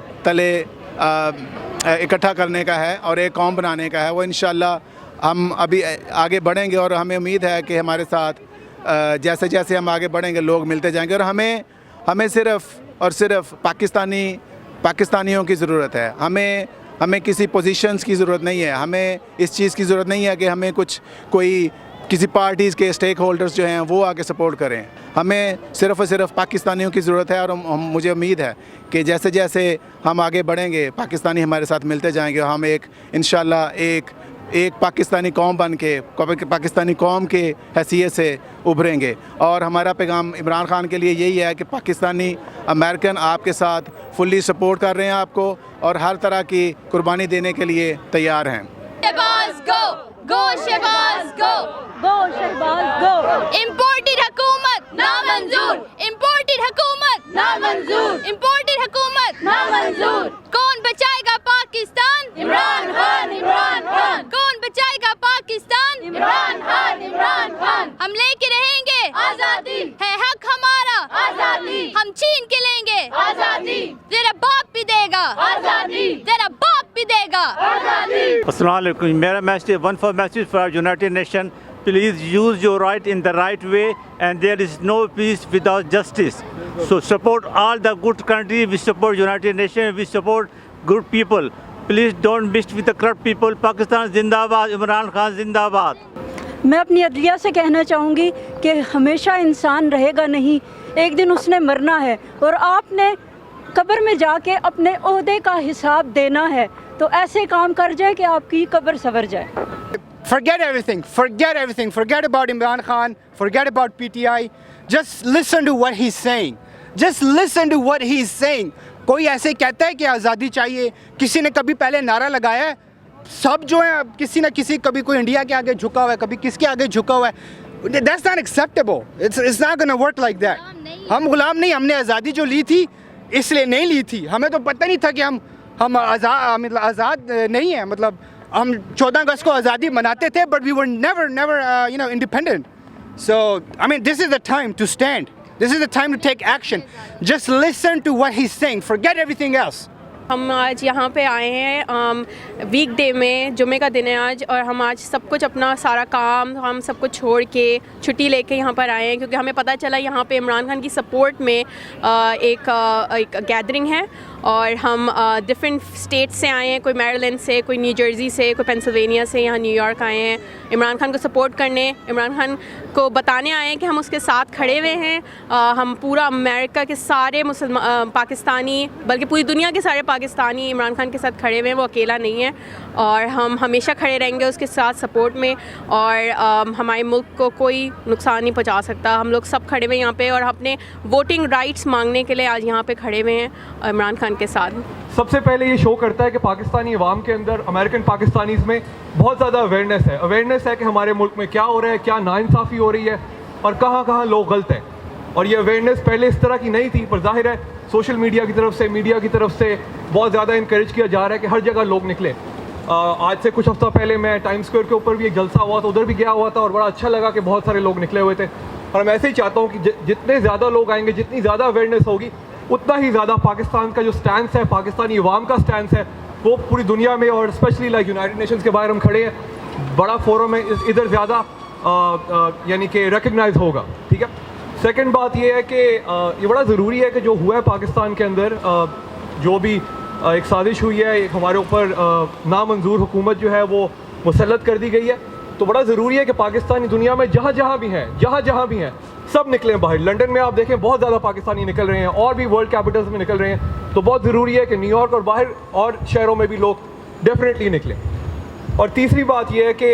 इकट्ठा करने का है और एक कौम बनाने का है। वो इंशाल्लाह हम अभी आगे बढ़ेंगे और हमें उम्मीद है कि हमारे साथ जैसे जैसे हम आगे बढ़ेंगे लोग मिलते जाएंगे और हमें सिर्फ़ और सिर्फ पाकिस्तानियों की ज़रूरत है। हमें किसी पोजीशंस की ज़रूरत नहीं है, हमें इस चीज़ की ज़रूरत नहीं है कि हमें किसी पार्टीज़ के स्टेक होल्डर्स जो हैं वो आके सपोर्ट करें। हमें सिर्फ़ और सिर्फ पाकिस्तानियों की ज़रूरत है और मुझे उम्मीद है कि जैसे जैसे हम आगे बढ़ेंगे पाकिस्तानी हमारे साथ मिलते जाएंगे और हम इंशाल्लाह एक पाकिस्तानी कौम बन के पाकिस्तानी कौम के हैसियत से उभरेंगे। और हमारा पैगाम इमरान खान के लिए यही है कि पाकिस्तानी अमेरिकन आपके साथ फुल्ली सपोर्ट कर रहे हैं आपको और हर तरह की कुर्बानी देने के लिए तैयार हैं। शहबाज गो शहबाज गो। इम्पोर्टेड हुकूमत नामंजूर, इम्पोर्टेड हुकूमत नामंजूर, इम्पोर्टेड हुकूमत नामंजूर। कौन बचाएगा पाकिस्तान? इमरान खान। कौन बचाएगा पाकिस्तान? इमरान खान। हम लेके रहेंगे आजादी, है हक हमारा आजादी, हम छीन के लेंगे आजादी, तेरा बाप भी देगा आजादी, तेरा बाप भी देगा आजादी। अस्सलाम वालेकुम। मेरा message one for message for United nation, please use your right in the right way and there is no peace without justice. So support all the good country, we support United Nations, we support good people. Please don't mix with the corrupt people. Pakistan जिंदाबाद, इमरान खान जिंदाबाद। मैं अपनी अदलिया से कहना चाहूँगी कि हमेशा इंसान रहेगा नहीं, एक दिन उसने मरना है और आपने कब्र में जाके अपने ओहदे का हिसाब देना है। तो ऐसे काम कर जाए कि आपकी कब्र सवर जाए। Forget everything, forget about Imran Khan, forget about PTI. Just listen to what he's saying. कोई ऐसे कहता है कि आज़ादी चाहिए, किसी ने कभी पहले नारा लगाया है? सब जो है किसी न किसी, कभी कोई इंडिया के आगे झुका हुआ है, कभी किसके आगे झुका हुआ है। That's not acceptable. It's not gonna work like that. हम गुलाम नहीं, हमने आज़ादी जो ली थी इसलिए नहीं ली थी, हमें तो पता नहीं था कि हम आज़ाद नहीं है। मतलब हम 14 अगस्त को आज़ादी मनाते थे, but we were never independent. So I mean, this is the time to stand. This is the time to take action. Just listen to what he's saying. Forget everything else. हम आज यहाँ पे आए हैं वीकडे में, जुमे का दिन है आज, और हम आज सब कुछ अपना सारा काम हम सब कुछ छोड़ के छुट्टी लेके यहाँ पर आए हैं क्योंकि हमें पता चला यहाँ पे इमरान खान की सपोर्ट में एक गैदरिंग है और हम डिफरेंट स्टेट से आए हैं, कोई मैरीलैंड से, कोई न्यू जर्सी से, कोई पेंसिल्वेनिया से, यहाँ न्यूयॉर्क आए हैं इमरान खान को सपोर्ट करने, इमरान खान को बताने आए हैं कि हम उसके साथ खड़े हुए हैं। हम पूरा अमेरिका के सारे मुसलमान पाकिस्तानी, बल्कि पूरी दुनिया के सारे पाकिस्तानी इमरान खान के साथ खड़े हुए हैं, वो अकेला नहीं है और हम हमेशा खड़े रहेंगे उसके साथ सपोर्ट में और हमारे मुल्क को कोई नुकसान नहीं पहुंचा सकता। हम लोग सब खड़े हुए यहाँ पे और अपने वोटिंग राइट्स मांगने के लिए आज यहाँ पे खड़े हुए हैं इमरान खान के साथ। सबसे पहले ये शो करता है कि पाकिस्तानी अवाम के अंदर, अमेरिकन पाकिस्तानीज़ में बहुत ज़्यादा अवेयरनेस है कि हमारे मुल्क में क्या हो रहा है, क्या नाइंसाफ़ी हो रही है और कहाँ कहाँ लोग गलत हैं। और ये अवेयरनेस पहले इस तरह की नहीं थी, पर जाहिर है सोशल मीडिया की तरफ से, मीडिया की तरफ से बहुत ज़्यादा इनकरेज किया जा रहा है कि हर जगह लोग निकले। आज से कुछ हफ्ता पहले मैं टाइम स्क्वायर के ऊपर भी एक जलसा हुआ था, उधर भी गया हुआ था और बड़ा अच्छा लगा कि बहुत सारे लोग निकले हुए थे। और मैं ऐसे ही चाहता हूँ कि जितने ज़्यादा लोग आएंगे, जितनी ज़्यादा अवेयरनेस होगी, उतना ही ज़्यादा पाकिस्तान का जो स्टैंड है, पाकिस्तानी अवाम का स्टैंड है, वो पूरी दुनिया में और स्पेशली लाइक यूनाइटेड नेशंस के बाहर हम खड़े हैं, बड़ा फोरम है, इधर ज़्यादा यानी कि रिकग्नाइज होगा। ठीक है। सेकंड बात ये है कि ये बड़ा ज़रूरी है कि जो हुआ है पाकिस्तान के अंदर, जो भी एक साजिश हुई है, एक हमारे ऊपर नामंजूर हुकूमत जो है वो मुसल्लत कर दी गई है, तो बड़ा ज़रूरी है कि पाकिस्तानी दुनिया में जहाँ जहाँ भी हैं सब निकले बाहर। लंदन में आप देखें बहुत ज़्यादा पाकिस्तानी निकल रहे हैं और भी वर्ल्ड कैपिटल्स में निकल रहे हैं, तो बहुत ज़रूरी है कि न्यूयॉर्क और बाहर और शहरों में भी लोग डेफिनेटली निकलें। और तीसरी बात यह है कि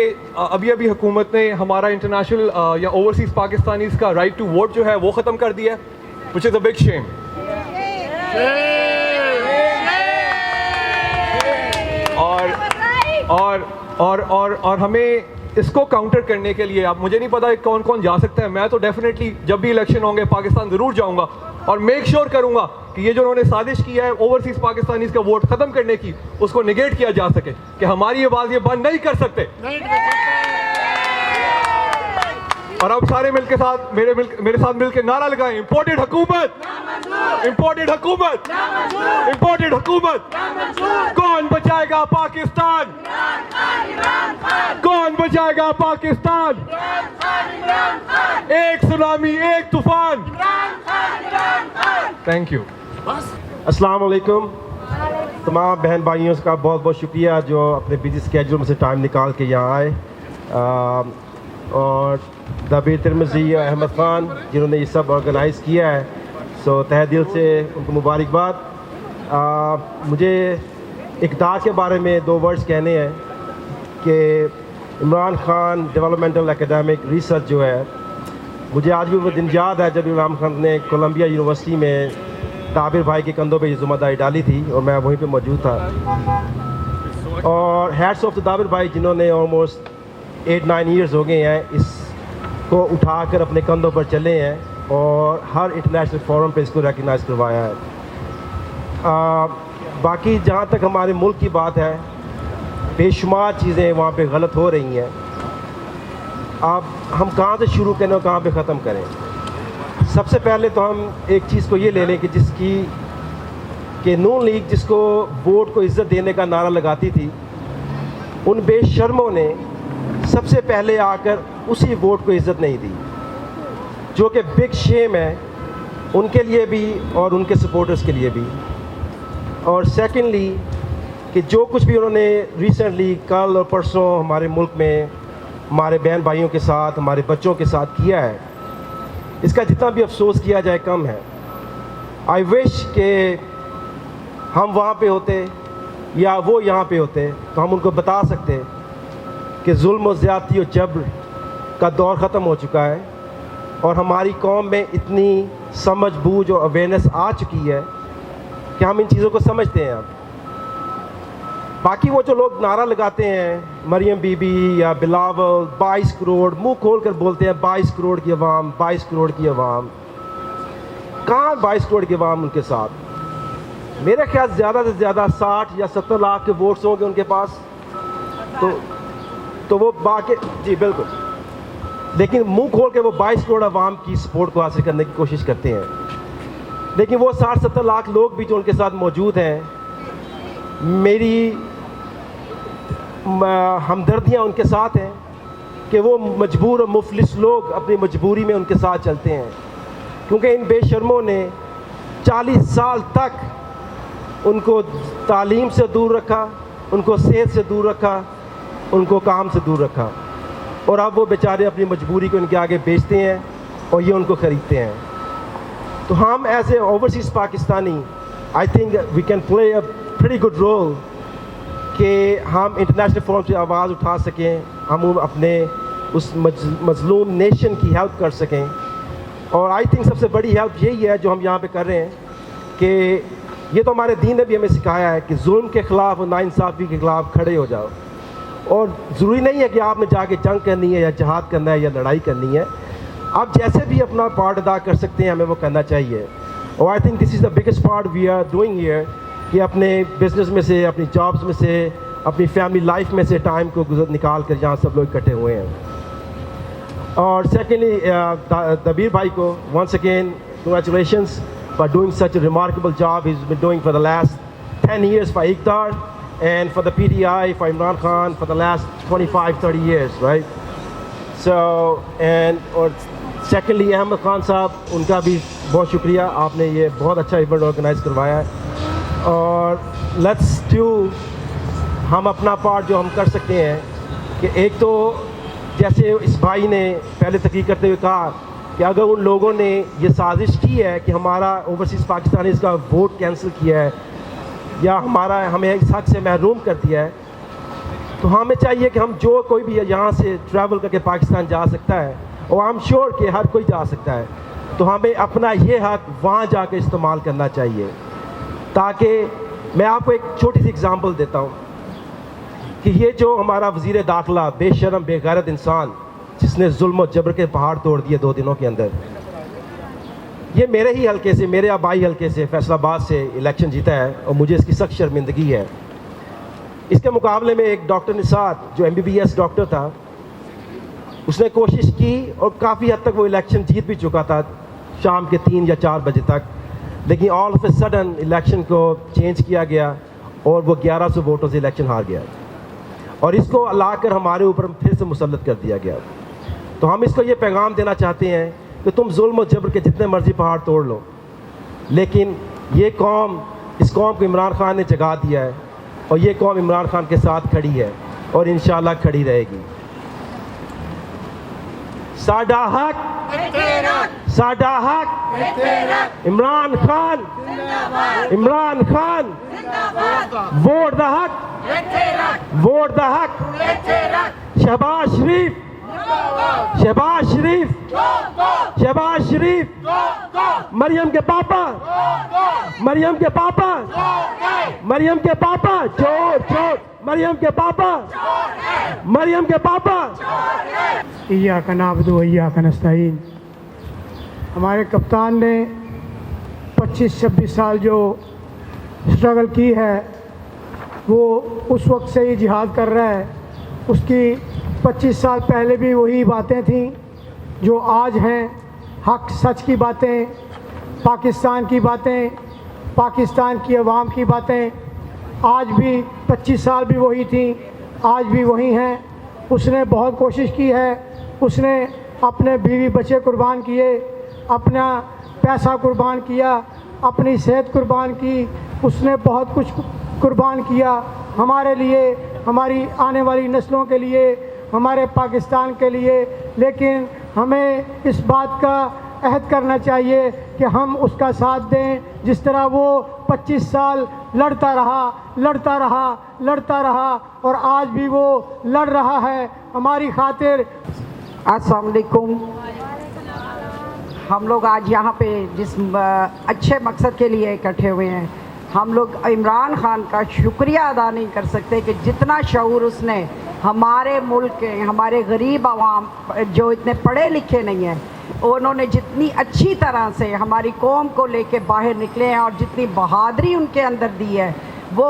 अभी हुकूमत ने हमारा इंटरनेशनल या ओवरसीज़ पाकिस्तानीज़ का राइट टू वोट जो है वो ख़त्म कर दिया है, which is a big shame. और हमें इसको काउंटर करने के लिए, आप मुझे नहीं पता कौन कौन जा सकता है, मैं तो डेफिनेटली जब भी इलेक्शन होंगे पाकिस्तान ज़रूर जाऊंगा और मेक श्योर करूंगा कि ये जो उन्होंने साजिश की है ओवरसीज़ पाकिस्तानीज़ का वोट ख़त्म करने की, उसको निगेट किया जा सके कि हमारी आवाज़ ये बंद नहीं कर सकते। और अब सारे मेरे साथ मिलकर नारा लगाएं, इम्पोर्टेड हुकूमत, इम्पोर्टेड हुकूमत, इम्पोर्टेड हुकूमत। कौन बचाएगा पाकिस्तान? कौन बचाएगा पाकिस्तान? एक सुनामी, एक तूफान। Thank you. अस्सलाम वालेकुम। तमाम बहन भाइयों का बहुत बहुत शुक्रिया जो अपने बिजी स्केड्यूल में से टाइम निकाल के यहाँ आए, और दबीर तिरमिज़ी अहमद ख़ान जिन्होंने ये सब ऑर्गेनाइज़ किया है, सो तहे दिल से उनको मुबारकबाद। मुझे इक़दार के बारे में 2 वर्ड्स कहने हैं कि Imran Khan developmental academic research जो है, मुझे आज भी वो दिन याद है जब इमरान खान ने कोलंबिया यूनिवर्सिटी में ताबिर भाई के कंधों पे ये ज़िम्मेदारी डाली थी और मैं वहीं पे मौजूद था। और हैट्स ऑफ टू ताबिर भाई जिन्होंने ऑलमोस्ट 8-9 ईयर्स हो गए हैं इसको उठाकर अपने कंधों पर चले हैं और हर इंटरनेशनल फोरम पे इसको रिकग्नाइज़ करवाया है। बाकी जहाँ तक हमारे मुल्क की बात है, बेशुमार चीज़ें वहाँ पे गलत हो रही हैं। अब हम कहाँ से शुरू करें और कहाँ पे ख़त्म करें? सबसे पहले तो हम एक चीज़ को ये ले लें कि जिसकी कि नून लीग जिसको वोट को इज़्ज़त देने का नारा लगाती थी, उन बेशर्मों ने सबसे पहले आकर उसी वोट को इज़्ज़त नहीं दी, जो कि बिग शेम है उनके लिए भी और उनके सपोर्टर्स के लिए भी। और सेकेंडली कि जो कुछ भी उन्होंने रिसेंटली कल और परसों हमारे मुल्क में हमारे बहन भाइयों के साथ, हमारे बच्चों के साथ किया है, इसका जितना भी अफसोस किया जाए कम है। आई विश कि हम वहाँ पे होते या वो यहाँ पे होते तो हम उनको बता सकते कि जुल्म और ज़्यादती और जबर का दौर ख़त्म हो चुका है और हमारी कौम में इतनी समझ बूझ और अवेयरनेस आ चुकी है कि हम इन चीज़ों को समझते हैं। अब बाकी वो जो लोग नारा लगाते हैं, मरियम बीबी या बिलावल, 22 करोड़ मुंह खोल कर बोलते हैं 22 करोड़ की आवाम, 22 करोड़ की आवाम। कहाँ 22 करोड़ की आवाम उनके साथ? मेरे ख्याल ज़्यादा से ज़्यादा 60 या 70 लाख के वोट्स होंगे उनके पास, तो वो बाकी जी बिल्कुल, लेकिन मुंह खोल के वो 22 करोड़ आवाम की सपोर्ट को हासिल करने की कोशिश करते हैं। लेकिन वो 60-70 लाख लोग भी जो उनके साथ मौजूद हैं, मेरी हमदर्दियाँ उनके साथ हैं कि वो मजबूर और मुफलिस लोग अपनी मजबूरी में उनके साथ चलते हैं, क्योंकि इन बेशर्मों ने 40 साल तक उनको तालीम से दूर रखा, उनको सेहत से दूर रखा, उनको काम से दूर रखा, और अब वो बेचारे अपनी मजबूरी को इनके आगे बेचते हैं और ये उनको ख़रीदते हैं। तो हम as a overseas Pakistani I think we can play a pretty good role कि हम इंटरनेशनल फोरम से आवाज़ उठा सकें, हम अपने उस मजलूम नेशन की हेल्प कर सकें। और आई थिंक सबसे बड़ी हेल्प यही है जो हम यहाँ पे कर रहे हैं कि ये तो हमारे दीन ने भी हमें सिखाया है कि जुल्म के ख़िलाफ़ और नाइंसाफ़ी के ख़िलाफ़ खड़े हो जाओ। और ज़रूरी नहीं है कि आपने जाके जंग करनी है या जहाद करना है या लड़ाई करनी है, आप जैसे भी अपना पार्ट अदा कर सकते हैं, हमें वो करना चाहिए। और I think this is the biggest part we are doing here कि अपने बिज़नेस में से, अपनी जॉब्स में से, अपनी फैमिली लाइफ में से टाइम को निकाल कर यहाँ सब लोग इकट्ठे हुए हैं। और सेकेंडली दबीर भाई को once again congratulations for doing such a remarkable job he's been doing for the last 10 years for IKDAR and for the PTI for Imran Khan for the last 25-30 years, right? So and और secondly Ahmad Khan साहब, उनका भी बहुत शुक्रिया, आपने ये बहुत अच्छा इवेंट ऑर्गेनाइज़ करवाया है। और लेट्स डू, हम अपना पार्ट जो हम कर सकते हैं कि एक तो जैसे इस भाई ने पहले तहकीक करते हुए कहा कि अगर उन लोगों ने ये साजिश की है कि हमारा ओवरसीज़ पाकिस्तानी इसका वोट कैंसिल किया है या हमें इस हक से महरूम कर दिया है, तो हमें चाहिए कि हम जो कोई भी यहाँ से ट्रैवल करके पाकिस्तान जा सकता है, और आई एम श्योर कि हर कोई जा सकता है, तो हमें अपना ये हक वहाँ जाकर इस्तेमाल करना चाहिए। ताकि मैं आपको एक छोटी सी एग्ज़ाम्पल देता हूँ कि ये जो हमारा वज़ीर दाखिला बेशरम बेगैरत इंसान जिसने जुल्म और जबर के पहाड़ तोड़ दिए 2 दिनों के अंदर, ये मेरे ही हल्के से, मेरे आबाई हल्के से फैसलाबाद से इलेक्शन जीता है और मुझे इसकी सख्त शर्मिंदगी है। इसके मुकाबले में एक डॉक्टर निसार जो MBBS डॉक्टर था, उसने कोशिश की और काफ़ी हद तक वो इलेक्शन जीत भी चुका था शाम के 3 या 4 बजे तक, लेकिन all of a sudden election को चेंज किया गया और वो 1100 वोटों से इलेक्शन हार गया और इसको लाकर हमारे ऊपर फिर से मुसल्लत कर दिया गया। तो हम इसको ये पैगाम देना चाहते हैं कि तुम जुल्म और जबर के जितने मर्जी पहाड़ तोड़ लो, लेकिन ये कौम, इस कौम को इमरान खान ने जगा दिया है और ये कौम इमरान खान के साथ खड़ी है और इंशाल्लाह खड़ी रहेगी। साडा हक, साडा हक, इमरान खान, इमरान खान, वोट द हक, वोट द हक, शहबाज शरीफ, शहबाज शरीफ, शहबाज शरीफ, मरियम के पापा, मरियम के पापा, मरियम के पापा, चोर चोर, मरियम के पापा, मरियम के पापा। इय्याका नअबुदु व इय्याका नस्तईन। हमारे कप्तान ने 25-26 साल जो स्ट्रगल की है, वो उस वक्त से ही जिहाद कर रहा है। उसकी 25 साल पहले भी वही बातें थीं जो आज हैं, हक सच की बातें, पाकिस्तान की बातें, पाकिस्तान की आवाम की बातें। आज भी 25 साल भी वही थी, आज भी वही हैं। उसने बहुत कोशिश की है, उसने अपने बीवी बच्चे कुर्बान किए, अपना पैसा कुर्बान किया, अपनी सेहत कुर्बान की, उसने बहुत कुछ कुर्बान किया हमारे लिए, हमारी आने वाली नस्लों के लिए, हमारे पाकिस्तान के लिए। लेकिन हमें इस बात का अहद करना चाहिए कि हम उसका साथ दें, जिस तरह वो 25 साल लड़ता रहा, लड़ता रहा, लड़ता रहा और आज भी वो लड़ रहा है हमारी खातिर। अस्सलाम वालेकुम। हम लोग आज यहाँ पे जिस अच्छे मकसद के लिए इकट्ठे हुए हैं, हम लोग इमरान खान का शुक्रिया अदा नहीं कर सकते कि जितना शऊर उसने हमारे मुल्क के, हमारे गरीब आवाम जो इतने पढ़े लिखे नहीं हैं, उन्होंने जितनी अच्छी तरह से हमारी कौम को लेके बाहर निकले हैं और जितनी बहादुरी उनके अंदर दी है, वो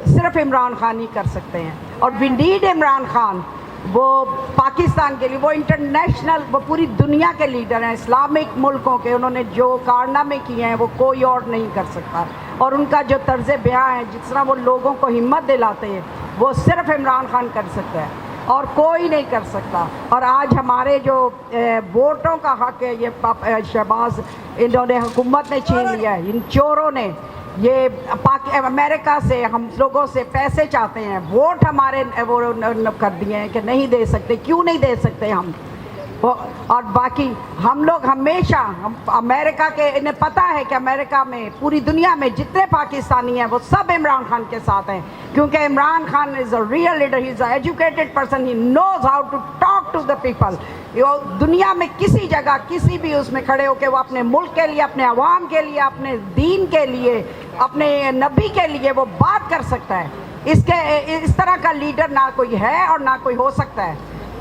सिर्फ इमरान खान ही कर सकते हैं। और वी नीड इमरान खान। वो पाकिस्तान के लिए, वो इंटरनेशनल, वो पूरी दुनिया के लीडर हैं, इस्लामिक मुल्कों के। उन्होंने जो कारनामे किए हैं वो कोई और नहीं कर सकता। और उनका जो तर्ज बयां है, जिस तरह वो लोगों को हिम्मत दिलाते हैं, वो सिर्फ इमरान खान कर सकता है और कोई नहीं कर सकता। और आज हमारे जो वोटों का हक है, ये शहबाज इन्होंने हुकूमत ने छीन लिया है। इन चोरों ने ये अमेरिका से हम लोगों से पैसे चाहते हैं, वोट हमारे वो कर दिए हैं कि नहीं दे सकते। क्यों नहीं दे सकते हम? और बाकी हम लोग हमेशा अमेरिका के, इन्हें पता है कि अमेरिका में, पूरी दुनिया में जितने पाकिस्तानी हैं वो सब इमरान खान के साथ हैं, क्योंकि Imran Khan is a real leader, he is a educated person, he knows how to talk to the people. दुनिया में किसी जगह किसी भी उसमें खड़े होकर वो अपने मुल्क के लिए, अपने अवाम के लिए, अपने दीन के लिए, अपने नबी के लिए वो बात कर सकता है। इस तरह का लीडर ना कोई है और ना कोई हो सकता है।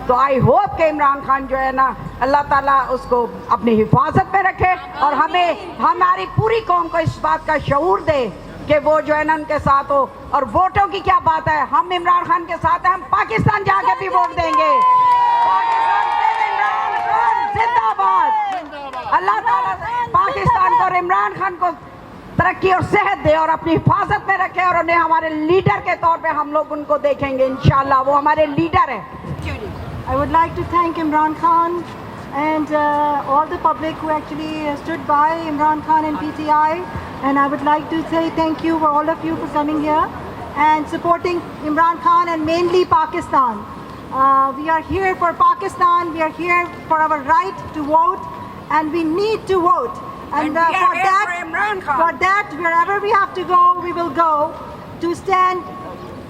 तो आई होप कि इमरान खान जो है ना, अल्लाह ताला उसको अपनी हिफाजत में रखे और हमें, हमारी पूरी कौम को इस बात का शऊर दे कि वो जो है ना उनके साथ हो। और वोटों की क्या बात है, हम इमरान खान के साथ हैं, हम पाकिस्तान जाके भी वोट देंगे। इमरान खान जिंदाबाद। अल्लाह ताला पाकिस्तान को और इमरान खान को तरक्की और सेहत दे और अपनी हिफाजत में रखे और उन्हें हमारे लीडर के तौर पे हम लोग उनको देखेंगे इंशाल्लाह, वो हमारे लीडर है। I would like to thank Imran Khan and all the public who actually stood by Imran Khan and PTI, and I would like to say thank you for all of you for coming here and supporting Imran Khan and mainly Pakistan. We are here for Pakistan, we are here for our right to vote, and we need to vote. And for that, wherever we have to go, we will go to stand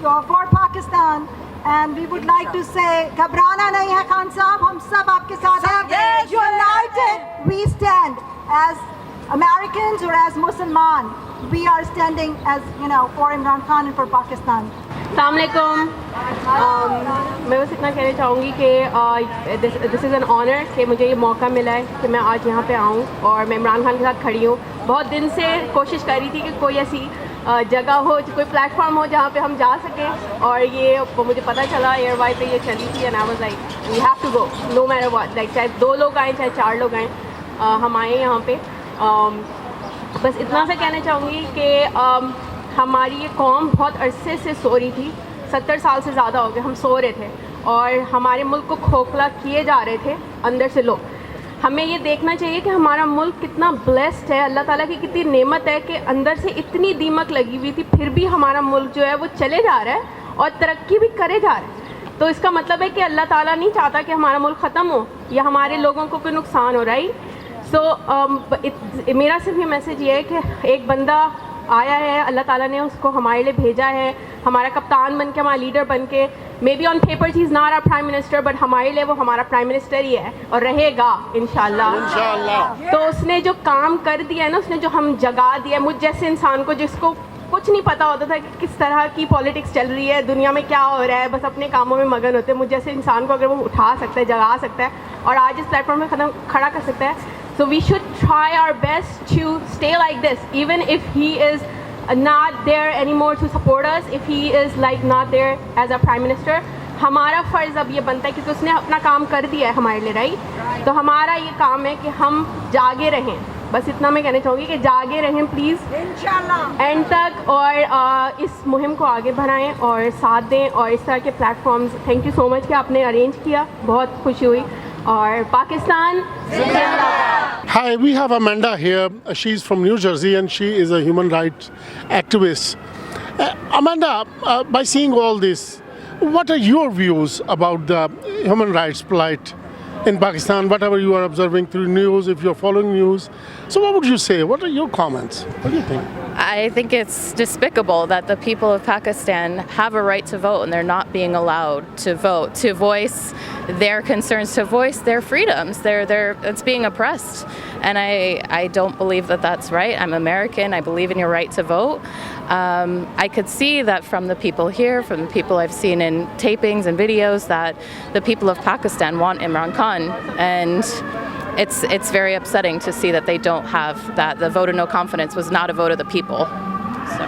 for Pakistan. And we would like to say, घबराना नहीं है खान साहब, हम सब आपके साथ हैं। United we stand as Americans or as Musliman. We are standing as, you know, for Imran Khan and for Pakistan. अस्सलामुअलैकुम। मैं बस इतना कहना चाहूँगी कि दिस इज़ एन ऑनर कि मुझे ये मौका मिला है कि मैं आज यहाँ पे आऊँ और मैं इमरान खान के साथ खड़ी हूँ। बहुत दिन से कोशिश कर रही थी कि कोई ऐसी जगह हो, कोई प्लेटफॉर्म हो जहाँ पे हम जा सकें, और ये मुझे पता चला एयर वाई पे ये चली थी and I was like we have to go no matter what, like चाहे 2 लोग आए चाहे 4 लोग आए, हम आए यहाँ पे। बस इतना सा कहना चाहूँगी कि हमारी ये कौम बहुत अरसे से सो रही थी, 70 साल से ज़्यादा हो गए हम सो रहे थे और हमारे मुल्क को खोखला किए जा रहे थे अंदर से लोग। हमें ये देखना चाहिए कि हमारा मुल्क कितना ब्लेस्ड है, अल्लाह ताला की कितनी नेमत है कि अंदर से इतनी दीमक लगी हुई थी, फिर भी हमारा मुल्क जो है वो चले जा रहा है और तरक्की भी करे जा रहा है। तो इसका मतलब है कि अल्लाह ताला नहीं चाहता कि हमारा मुल्क ख़त्म हो या हमारे लोगों को कोई नुकसान हो रहा है। सो मेरा सिर्फ ये मैसेज ये है कि एक बंदा आया है, अल्लाह ताला ने उसको हमारे लिए भेजा है, हमारा कप्तान बन के, हमारा लीडर बन के। Maybe on paper he is not our prime minister, but हमारे लिए वो हमारा प्राइम मिनिस्टर ही है और रहेगा इंशाल्लाह। तो उसने जो काम कर दिया है ना, उसने जो हम जगा दिया है, मुझ जैसे इंसान को जिसको कुछ नहीं पता होता था कि किस तरह की पॉलिटिक्स चल रही है, दुनिया में क्या हो रहा है, बस अपने कामों में मगन होते हैं, मुझ जैसे इंसान को अगर वो उठा सकता है, जगा सकता है और आज इस प्लेटफॉर्म में खड़ा कर सकता है, so we should try our best to stay like this, even if he is not there anymore to support us, if he is like not there as a prime minister. हमारा फ़र्ज़ अब ये बनता है क्योंकि उसने अपना काम कर दिया है हमारे लिए, राइट? तो हमारा ये काम है कि हम जागे रहें। बस इतना मैं कहना चाहूँगी कि जागे रहें प्लीज़ इंशाल्लाह एंड तक, और इस मुहिम को आगे बढ़ाएं और साथ दें और इस तरह के platforms. Thank you so much कि आपने अरेंज किया, बहुत खुशी हुई। और पाकिस्तान जिंदाबाद। Hi, we have Amanda here. She's from New Jersey and she is a human rights activist. Amanda, by seeing all this, what are your views about the human rights plight in Pakistan? Whatever you are observing through news, if you're following news, so what would you say? What are your comments? What do you think? I think it's despicable that the people of Pakistan have a right to vote and they're not being allowed to vote, to voice their concerns, to voice their freedoms. It's being oppressed, and I don't believe that that's right. I'm American. I believe in your right to vote. I could see that from the people here, from the people I've seen in tapings and videos, that the people of Pakistan want Imran Khan, and it's very upsetting to see that they don't have that. The vote of no confidence was not a vote of the people. So.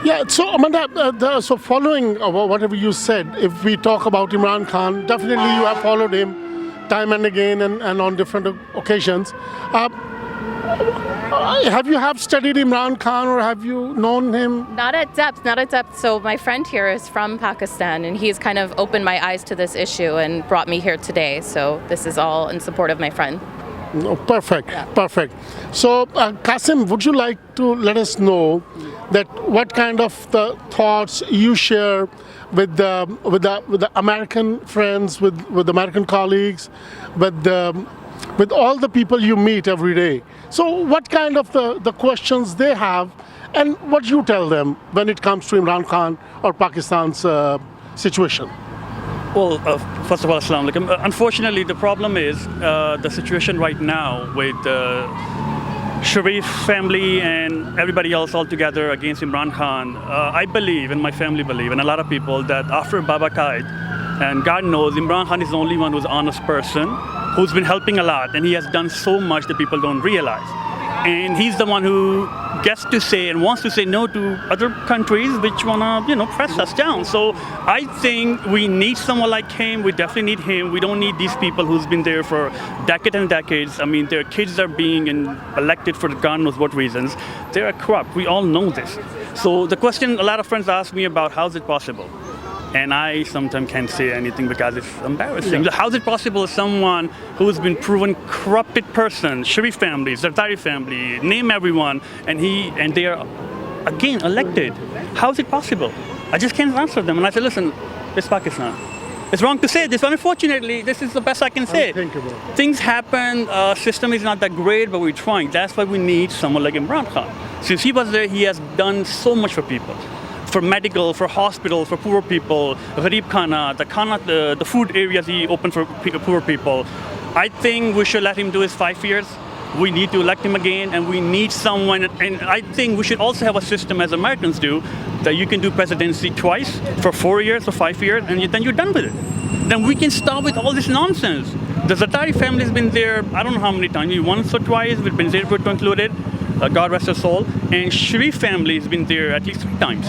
Yeah, so Amanda, so following whatever you said, if we talk about Imran Khan, definitely you have followed him time and again and on different occasions. have you studied Imran Khan or have you known him? Not at depth. So my friend here is from Pakistan, and he's kind of opened my eyes to this issue and brought me here today. So this is all in support of my friend. Oh, perfect. So, Qasim, would you like to let us know that what kind of the thoughts you share with the American friends, with American colleagues, with all the people you meet every day? So, what kind of the questions they have, and what you tell them when it comes to Imran Khan or Pakistan's situation? Well, first of all, Assalamu alaikum. Unfortunately, the problem is the situation right now with Sharif family and everybody else all together against Imran Khan. I believe, and my family believe, and a lot of people, that after Baba Qaid, and God knows Imran Khan is the only one who's an honest person, who's been helping a lot, and he has done so much that people don't realize. And he's the one who gets to say and wants to say no to other countries which wanna, press us down. So I think we need someone like him. We definitely need him. We don't need these people who's been there for decades and decades. I mean, their kids are being elected for God knows what reasons. They're corrupt. We all know this. So the question a lot of friends ask me about, how is it possible? And I sometimes can't say anything because it's embarrassing. Yeah. How is it possible someone who's been proven corrupted person, Sharif family, Zardari family, name everyone, and they are again elected? How is it possible? I just can't answer them. And I say, listen, it's Pakistan. It's wrong to say this, but unfortunately, this is the best I can say. Things happen, system is not that great, but we're trying. That's why we need someone like Imran Khan. Since he was there, he has done so much for people. For medical, for hospitals, for poor people, Gharib Khana, the food areas he opened for poor people. I think we should let him do his 5 years. We need to elect him again, and we need someone, and I think we should also have a system, as Americans do, that you can do presidency twice, for 4 years or 5 years, and then you're done with it. Then we can stop with all this nonsense. The Zardari family has been there, I don't know how many times, once or twice, with Benazir to include it. God rest her soul, and Sharif family has been there at least 3 times.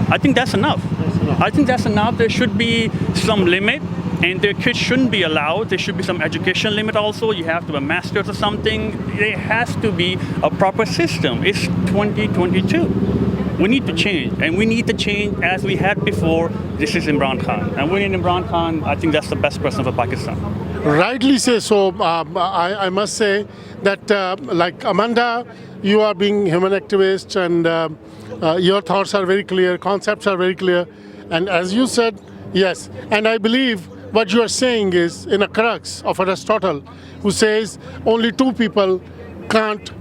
I think that's enough. I think that's enough. There should be some limit, and their kids shouldn't be allowed. There should be some education limit also. You have to have a master's or something. There has to be a proper system. It's 2022. We need to change, and we need to change as we had before. This is Imran Khan, and we need Imran Khan. I think that's the best person for Pakistan. Rightly say so. I must say that, like Amanda, you are being human activist, and your thoughts are very clear, concepts are very clear, and as you said, yes. And I believe what you are saying is in a crux of Aristotle, who says only 2 people can't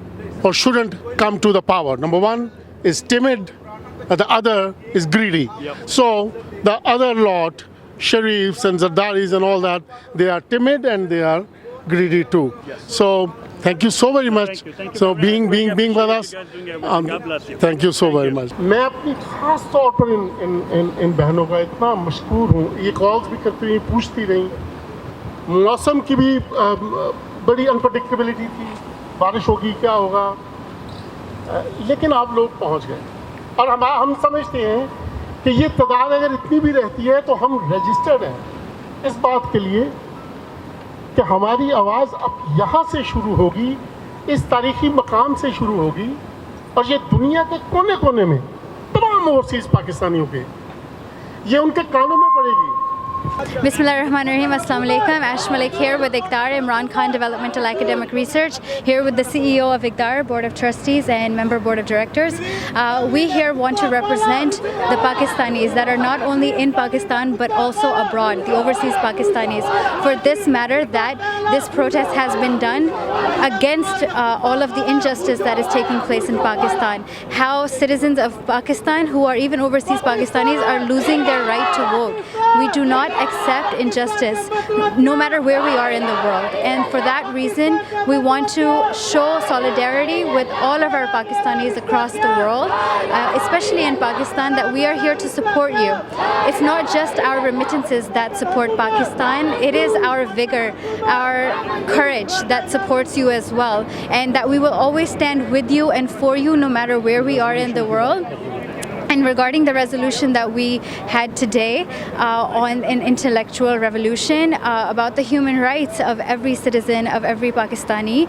or shouldn't come to the power. Number 1 is timid, the other is greedy. So the other lot, Sharifs and Zardaris and all that, they are timid and they are greedy too. So thank you so very much. So being with us, thank you so very much. मैं अपनी खास तौर पर इन बहनों का इतना मशकूर हूँ. ये कॉल्स भी करती रही, पूछती रही. मौसम की भी बड़ी अनप्रडिक्टेबिलिटी थी, बारिश होगी क्या होगा, लेकिन आप लोग पहुँच गए. और हम समझते हैं कि ये तादाद अगर इतनी भी रहती है तो हम रजिस्टर्ड हैं इस बात के लिए कि हमारी आवाज़ अब यहाँ से शुरू होगी, इस तारीख़ी मकाम से शुरू होगी, और ये दुनिया के कोने कोने में तमाम ओवरसीज़ पाकिस्तानियों के ये उनके कानों में पड़ेगी. Bismillahirrahmanirrahim. Assalamu alaikum. Ash Malik here with IKDAR, Imran Khan Developmental Academic Research, here with the CEO of IKDAR, Board of Trustees and Member Board of Directors. We here want to represent the Pakistanis that are not only in Pakistan but also abroad, the overseas Pakistanis, for this matter that this protest has been done against all of the injustice that is taking place in Pakistan. How citizens of Pakistan who are even overseas Pakistanis are losing their right to vote. We do not accept injustice no matter where we are in the world, and for that reason we want to show solidarity with all of our Pakistanis across the world, especially in Pakistan, that we are here to support you. It's not just our remittances that support Pakistan, it is our vigor, our courage that supports you as well, and that we will always stand with you and for you no matter where we are in the world. And regarding the resolution that we had today on an intellectual revolution about the human rights of every citizen, of every Pakistani,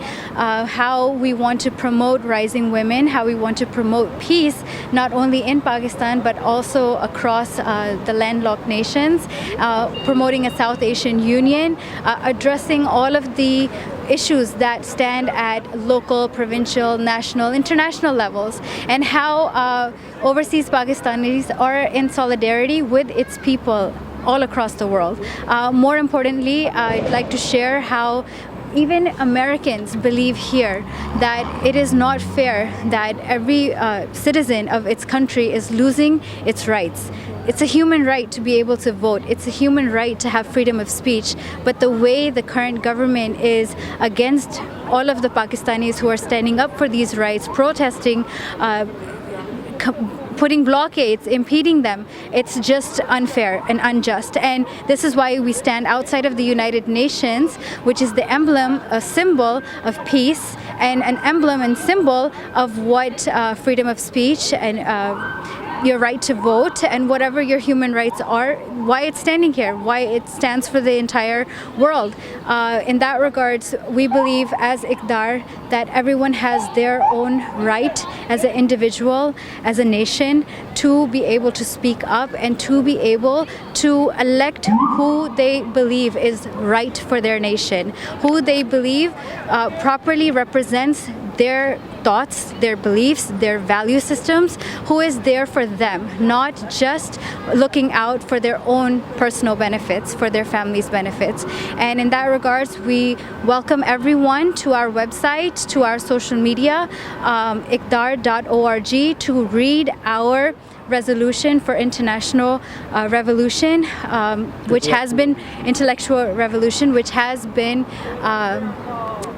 how we want to promote rising women, how we want to promote peace, not only in Pakistan but also across the landlocked nations, promoting a South Asian Union, addressing all of the issues that stand at local, provincial, national, international levels, and how overseas Pakistanis are in solidarity with its people all across the world. More importantly, I'd like to share how even Americans believe here that it is not fair that every citizen of its country is losing its rights. It's a human right to be able to vote. It's a human right to have freedom of speech. But the way the current government is against all of the Pakistanis who are standing up for these rights, protesting, putting blockades, impeding them, it's just unfair and unjust. And this is why we stand outside of the United Nations, which is the emblem, a symbol of peace, and an emblem and symbol of what freedom of speech and your right to vote and whatever your human rights are, why it's standing here, why it stands for the entire world. In that regards, we believe as IKDAR that everyone has their own right as an individual, as a nation, to be able to speak up and to be able to elect who they believe is right for their nation, who they believe properly represents their thoughts, their beliefs, their value systems, who is there for them, not just looking out for their own personal benefits, for their family's benefits. And in that regards, we welcome everyone to our website, to our social media, ikdar.org, to read our resolution for international revolution, which has been intellectual revolution, which has been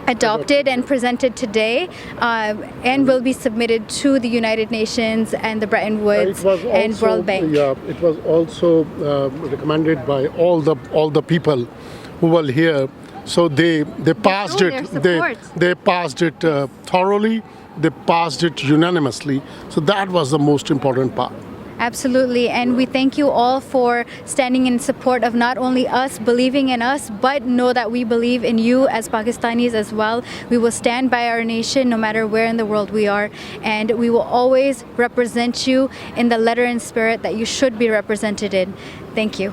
adopted and presented today, and will be submitted to the United Nations and the Bretton Woods and World Bank. Yeah, it was also recommended by all the people who were here. So they passed it. They passed it thoroughly. They passed it unanimously. So that was the most important part. Absolutely, and we thank you all for standing in support of not only us, believing in us, but know that we believe in you as Pakistanis as well. We will stand by our nation no matter where in the world we are, and we will always represent you in the letter and spirit that you should be represented in. Thank you.